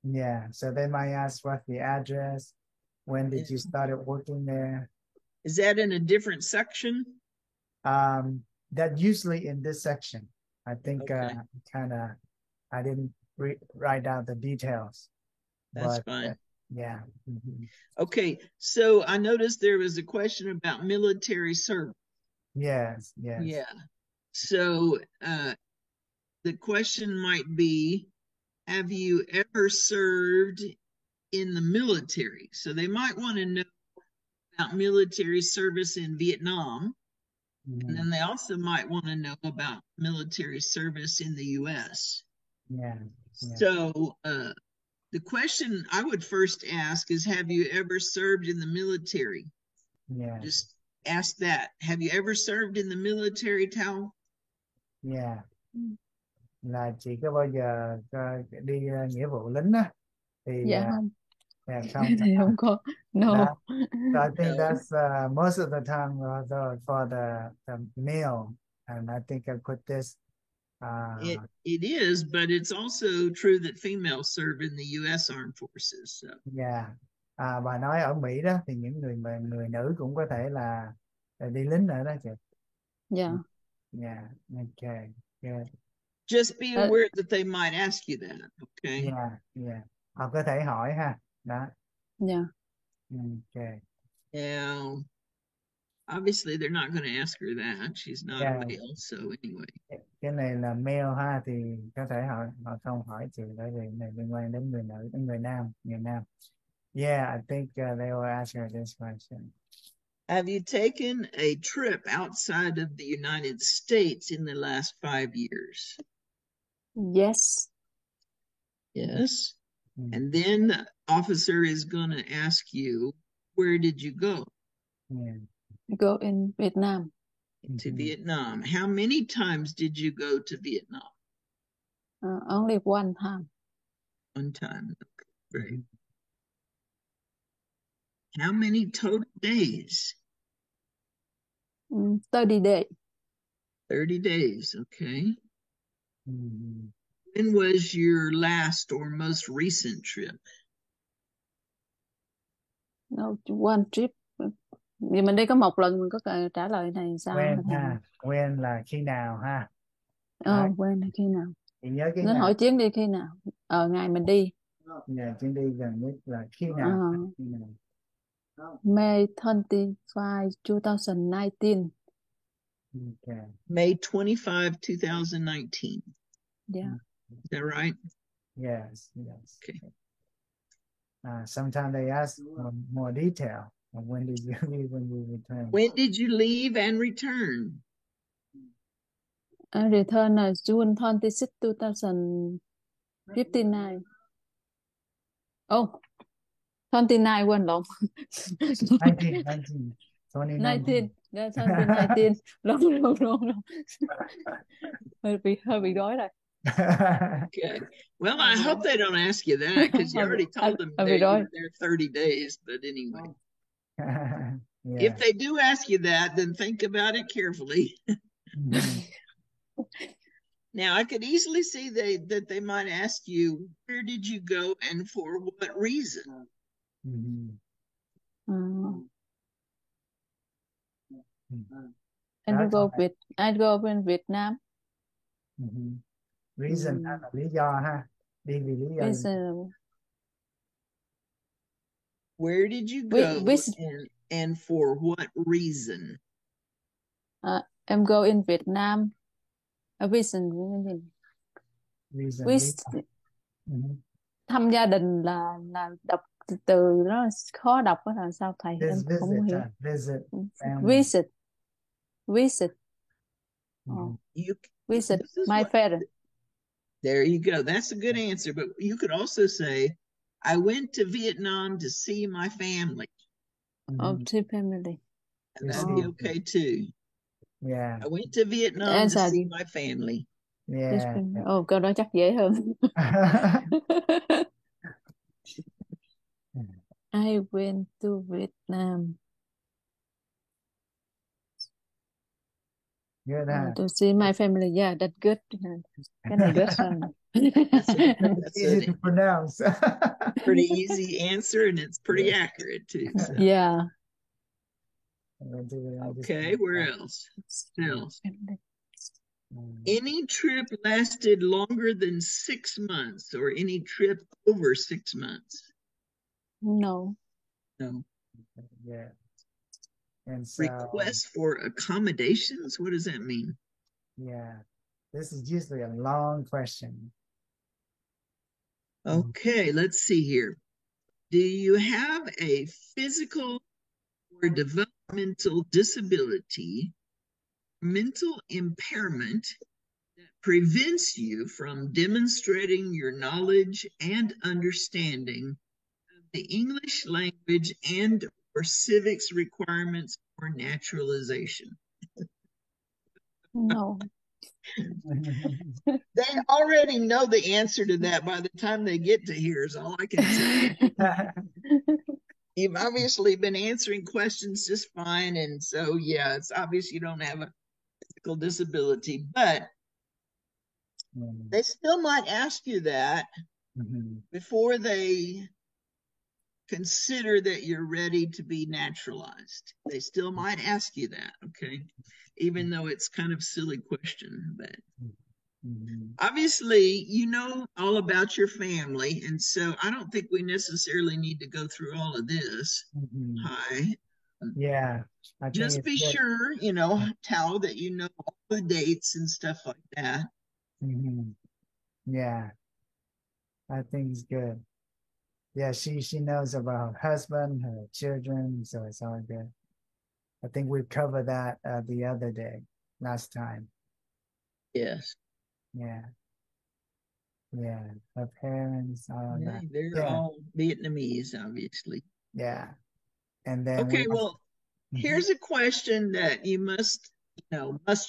Yeah, so they might ask what's the address, when did you started working there? Is that in a different section? That usually in this section. I think Okay. I didn't write down the details. That's but, fine. Yeah. Mm-hmm. Okay, so I noticed there was a question about military service. Yes. Yeah. So the question might be, have you ever served in the military? So they might want to know about military service in Vietnam. Mm-hmm. And then they also might want to know about military service in the US. Yeah. So the question I would first ask is, have you ever served in the military? Yeah. Just ask that. Have you ever served in the military, Tao? Yeah. Là chị có bao giờ đi nghĩa vụ lính á thì Dạ không. Yeah, không. Thì không có. No. So I think that's most of the time for the male, and I think I put this. It is, but it's also true that females serve in the U.S. Armed Forces. So. Yeah. Bà nói ở Mỹ đó thì những người nữ cũng có thể là đi lính nữa đó chị. Yeah. Yeah. Okay. Good. Just be aware that they might ask you that. Okay. Yeah. Họ có thể hỏi ha. Đó. Yeah. Okay. Yeah. Obviously, they're not going to ask her that. She's not a male, so anyway. Cái này là male ha, thì có thể họ không hỏi chị bởi vì này liên quan đến người nữ, đến người nam. Yeah, I think they will ask her this question. Have you taken a trip outside of the United States in the last 5 years? Yes. Yes. And then the officer is going to ask you, where did you go? Yeah. Go in Vietnam. To Vietnam. How many times did you go to Vietnam? Only one time. One time. Okay, great. How many total days? 30 days. 30 days, okay. When was your last or most recent trip? No, one trip. Vì mình đi có một lần, mình có trả lời này sao? When là khi nào ha? When là khi nào? Chị nhớ cái Nên ngày. hỏi chuyến đi khi nào? Ngày mình đi. Ngày chuyến đi gần nhất là khi nào? May 25, 2019. Okay. May 25, 2019. Yeah. Is that right? Yes. Okay. Sometimes they ask more detail. When did you leave? When you return? When did you leave and return? I returned June 26, 2059. Oh, 29, quên lộn. 19, 2019. 19, 2019. Lộn. hơi bị rối rồi. Okay. Well, I hope they don't ask you that because you already told them Hơi that bị you rối. were there 30 days. But anyway, Yeah. if they do ask you that, then think about it carefully. Mhm. Now, I could easily see that they might ask you, where did you go and for what reason? Mhm. Uh, Mhm. I Đó, câu này. I go bên Việt Nam. Mhm. Reason là lý do ha, đi vì lý do gì? Where did you go With, and for what reason? em go in Việt Nam. Reason Reason, with, lý do. Mhm. thăm gia đình là đọc từ nó khó đọc đó là sao thầy? Em không Visit, hiểu. visit family. Visit. Mhm. Visit This is my what- parents. There you go. That's a good answer. But you could also say, I went to Vietnam to see my family. Mhm. To family. And that'd be okay too. Yeah. I went to Vietnam to Answer. see my family. Yeah. Câu đó chắc dễ hơn. I went to Vietnam Good, huh? to see my family. Yeah, that's good. Cái này good hơn. That's Easy to pronounce. pretty easy answer, and it's pretty accurate too. So. Yeah. Okay, where else? Any trip lasted longer than 6 months, or any trip over 6 months? No. No. Yeah. And so, request for accommodations? What does that mean? Yeah, this is usually a long question. Okay, let's see here. Do you have a physical or developmental disability, mental impairment that prevents you from demonstrating your knowledge and understanding of the English language and or civics requirements for naturalization? No. They already know the answer to that by the time they get to here, is all I can say. You've obviously been answering questions just fine. And so, yeah, it's obvious you don't have a physical disability, but they still might ask you that before they consider that you're ready to be naturalized. They still might ask you that, okay? Even though it's kind of a silly question, but obviously you know all about your family, and so I don't think we necessarily need to go through all of this. Hi. Yeah. Just be sure, you know, tell that you know all the dates and stuff like that. Yeah. I think it's good. Yeah, she knows about her husband, her children, so it's all good. I think we covered that the other day, last time. Yes. Yeah. Yeah. Her parents, all of that. They're all Vietnamese, obviously. Yeah. And then okay, well, here's a question that you must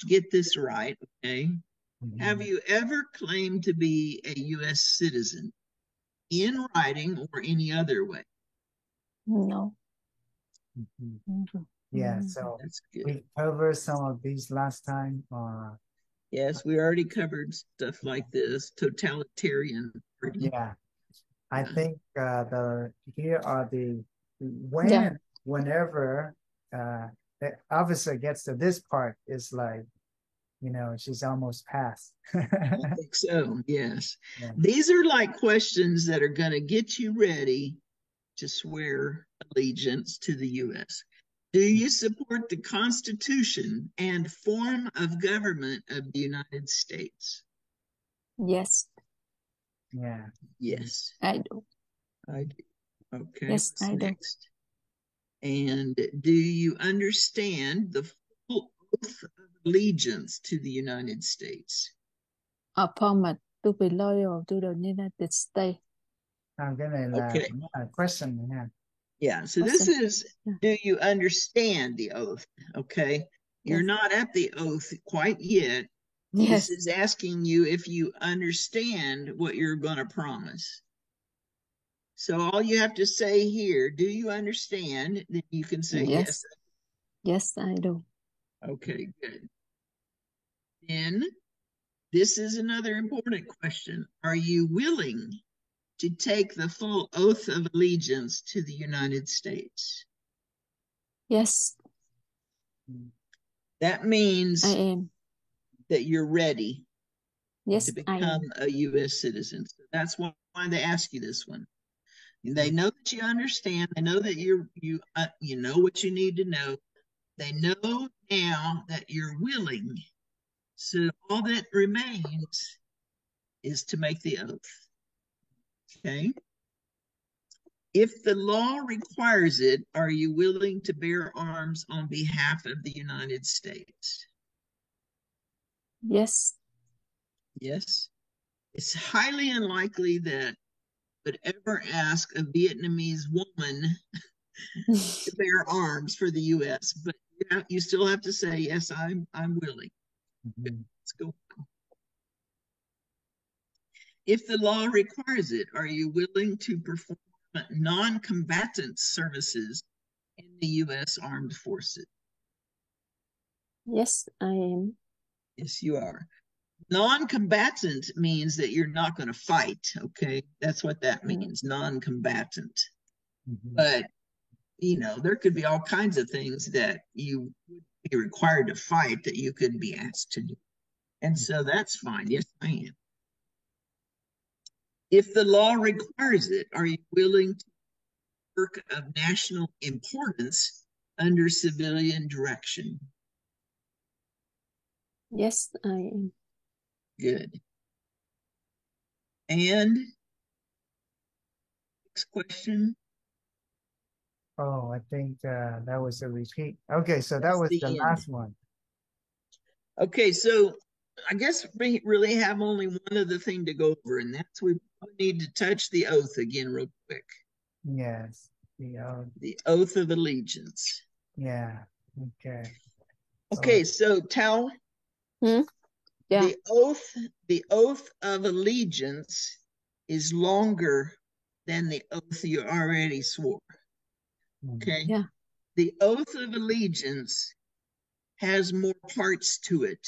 get this right, okay? Have you ever claimed to be a U.S. citizen in writing or any other way? No. Yeah, so that's good. We covered some of these last time. Yes, we already covered stuff like this, totalitarian party. Yeah, I think here are the whenever the officer gets to this part, is like, she's almost passed. I think so, yes. Yeah. These are like questions that are going to get you ready to swear allegiance to the U.S. Do you support the Constitution and form of government of the United States? Yes. Yeah. Yes. I do. I do. Okay. Yes, what's I do. next? And do you understand the full oath of allegiance to the United States? Affirm to be loyal to the United States. Cái này là Okay. question nha. Yeah, so this is, do you understand the oath? Okay. You're not at the oath quite yet. Yes. This is asking you if you understand what you're going to promise. So all you have to say here, do you understand? Then you can say yes. Yes, I do. Okay, good. Then this is another important question. Are you willing to take the full oath of allegiance to the United States? Yes, That means I am. that you're ready Yes, to I become am. a U.S. citizen. So that's why they ask you this one. They know that you understand. They know that you know what you need to know. They know now that you're willing. So all that remains is to make the oath. Okay. If the law requires it, are you willing to bear arms on behalf of the United States? Yes. Yes. It's highly unlikely that would ever ask a Vietnamese woman to bear arms for the U.S., but you still have to say, yes, I'm willing. Let's go. If the law requires it, are you willing to perform non-combatant services in the U.S. Armed Forces? Yes, I am. Yes, you are. Non-combatant means that you're not going to fight, okay? That's what that means, non-combatant. But, you know, there could be all kinds of things that you would be required to fight that you could be asked to do. And so that's fine. Yes, I am. If the law requires it, are you willing to work of national importance under civilian direction? Yes, I am. Good. And next question. Oh, I think that was a repeat. Okay, so that was the last one. Okay, so I guess we really have only one other thing to go over, and that's we need to touch the oath again real quick. Yes, the oath of allegiance. Yeah. Okay. Okay, so Tal, Yeah. the oath of allegiance is longer than the oath you already swore. Okay. Yeah. The oath of allegiance has more parts to it.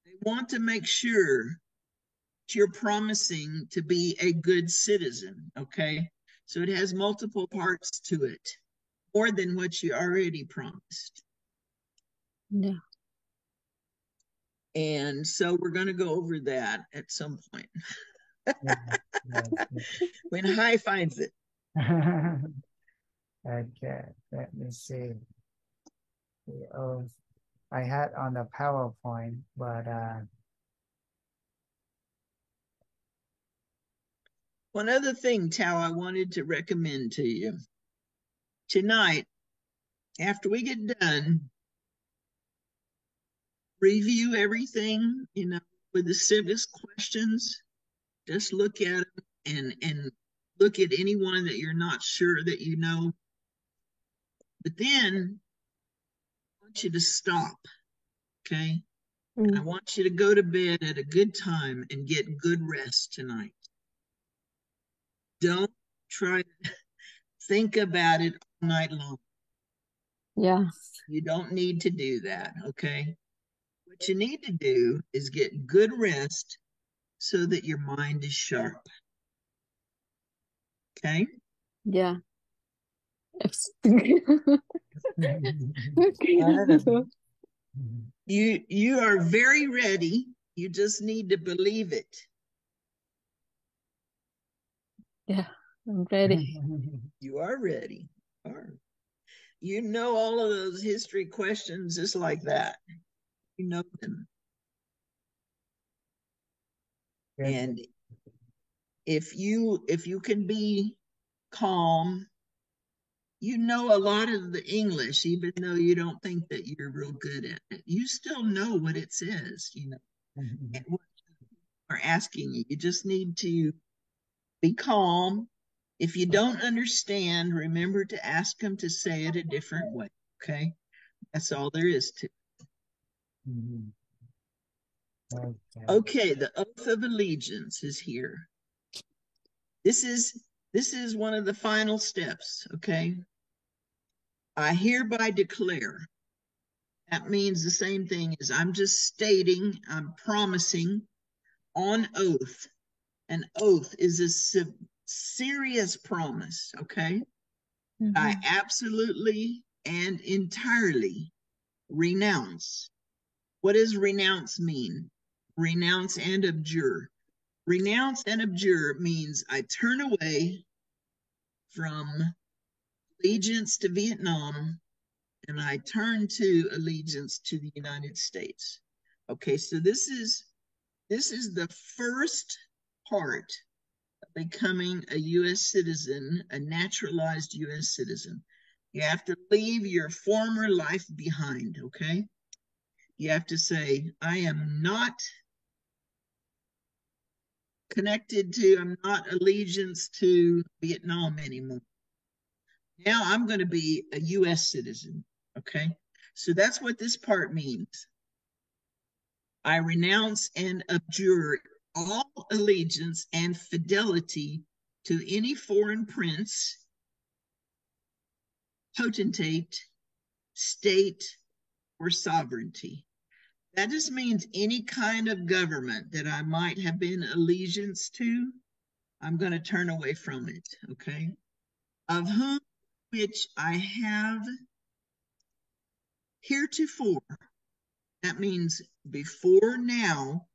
They want to make sure that you're promising to be a good citizen. Okay. So it has multiple parts to it, more than what you already promised. Yeah. And so we're going to go over that at some point. When Hai finds it. Okay, let me see. The oath I had on the PowerPoint, but one other thing, Tao, I wanted to recommend to you. Tonight, after we get done, review everything, you know, with the civics questions. Just look at them and look at anyone that you're not sure that you know. But then I want you to stop, okay? I want you to go to bed at a good time and get good rest tonight. Don't try to think about it all night long. Yeah. You don't need to do that, okay? What you need to do is get good rest so that your mind is sharp. Okay? Yeah. You are very ready. You just need to believe it. Yeah, I'm ready. You are ready. You know all of those history questions just like that. You know them. And if you can be calm you know a lot of the English, even though you don't think that you're real good at it. You still know what it says, you know, and what they're asking you. You just need to be calm. If you don't understand, remember to ask them to say it a different way. Okay. That's all there is to it. Mhm. Okay. Okay, the oath of allegiance is here. This is one of the final steps, okay? I hereby declare. That means the same thing as I'm just stating, I'm promising on oath. An oath is a serious promise, okay? I absolutely and entirely renounce. What does renounce mean? Renounce and abjure. Renounce and abjure means I turn away from allegiance to Vietnam and I turn to allegiance to the United States. Okay, so this is the first part of becoming a U.S. citizen, a naturalized U.S. citizen. You have to leave your former life behind, okay? You have to say, I am not I'm not allegiance to Vietnam anymore. Now I'm going to be a U.S. citizen, okay? So that's what this part means. I renounce and abjure all allegiance and fidelity to any foreign prince, potentate, state, or sovereignty. That just means any kind of government that I might have been allegiance to, I'm going to turn away from it, okay? Of whom which I have heretofore, that means before now,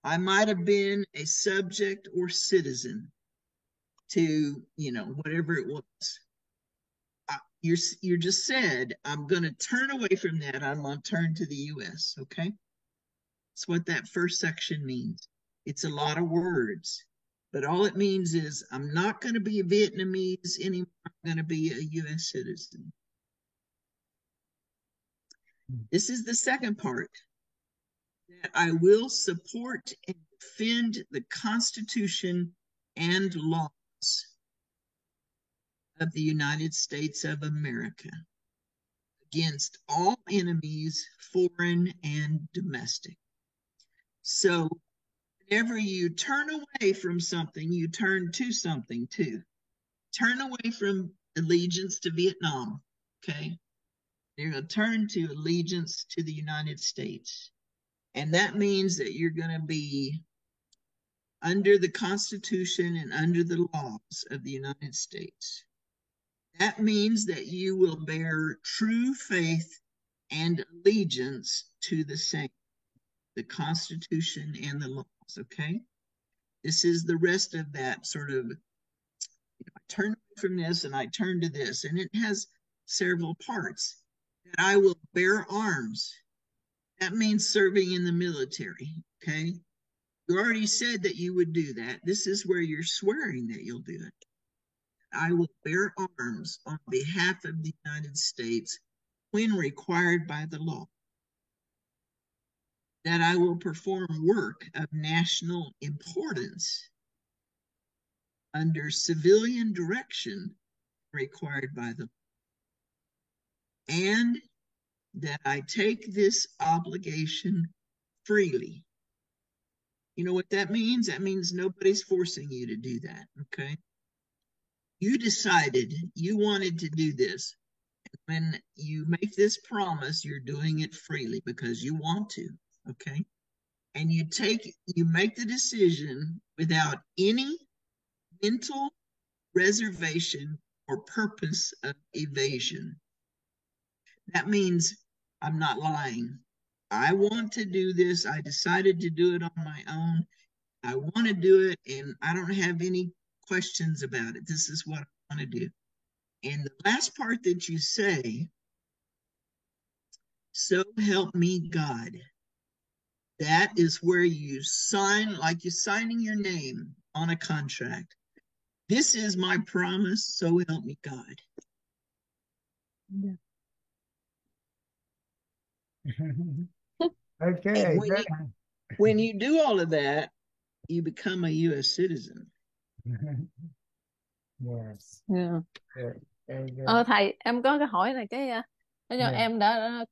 I might have been a subject or citizen to, you know, whatever it was. You're just said, I'm going to turn away from that. I'm going to turn to the U.S., okay? That's what that first section means. It's a lot of words, but all it means is I'm not going to be a Vietnamese anymore. I'm going to be a U.S. citizen. This is the second part, that I will support and defend the Constitution and laws of the United States of America against all enemies, foreign and domestic. So whenever you turn away from something, you turn to something too. Turn away from allegiance to Vietnam, okay? You're going to turn to allegiance to the United States. And that means that you're going to be under the Constitution and under the laws of the United States. That means that you will bear true faith and allegiance to the same, the Constitution and the laws, okay? This is the rest of that sort of, I turn away from this and I turn to this, and it has several parts. That I will bear arms. That means serving in the military, okay? You already said that you would do that. This is where you're swearing that you'll do it. I will bear arms on behalf of the United States when required by the law. That I will perform work of national importance under civilian direction required by the law. And that I take this obligation freely. You know what that means? That means nobody's forcing you to do that, okay? You decided you wanted to do this. When you make this promise, you're doing it freely because you want to, okay? And you make the decision without any mental reservation or purpose of evasion. That means I'm not lying. I want to do this. I decided to do it on my own. I want to do it, and I don't have any questions about it. This is what I want to do. And the last part that you say, so help me God. That is where you sign, like you're signing your name on a contract. This is my promise, so help me God. Dạ. Okay, And good. when you do all of that, you become a U.S. citizen. Yes, Dạ. good. Very good. Thầy em có cái hỏi này cái Yeah. em đã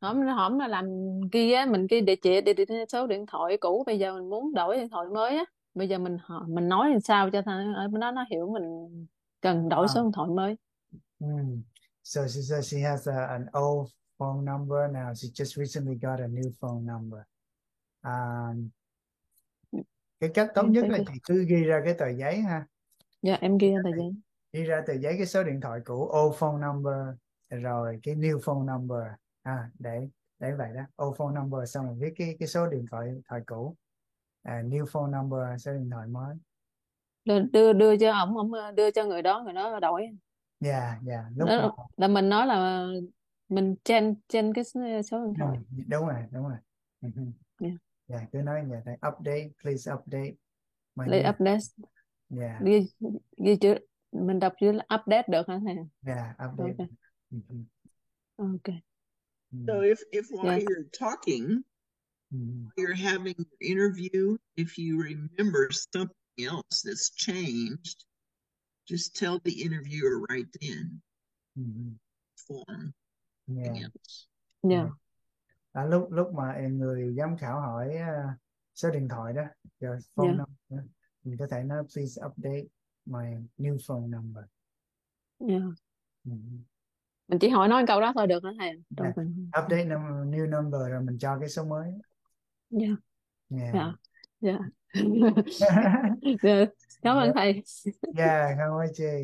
hổm là làm ghi á, mình ghi địa chỉ số điện thoại cũ, bây giờ mình muốn đổi điện thoại mới á, bây giờ mình nói làm sao cho nó hiểu mình cần đổi số điện thoại mới. So she has an old phone number now. She just recently got a new phone number. Cái cách tốt nhất là chị cứ ghi ra cái tờ giấy ha. Dạ em ghi ra tờ giấy. Ghi ra tờ giấy cái số điện thoại cũ, old phone number, rồi cái new phone number. Để vậy đó, old phone number xong rồi viết cái số điện thoại cũ. New phone number, số điện thoại mới. Đưa cho ổng đưa cho người đó đổi. Dạ. Lúc là mình nói là mình trên cái số điện thoại. Đúng rồi. Yeah. Cứ nói như vậy. Update, please update. Lấy update. Yeah. Ghi chữ, mình đọc chữ update được hả thầy? Yeah, update. Okay. So if while you're talking, you're having your interview, if you remember something else that's changed, just tell the interviewer right then. Form. Yeah. Lúc mà người giám khảo hỏi số điện thoại đó, rồi phone number, mình có thể nói please update my new phone number. Yeah. Mình chỉ hỏi nói câu đó thôi được hả thầy? Update new number rồi mình cho cái số mới. Dạ. Cảm ơn thầy. Dạ, không có gì.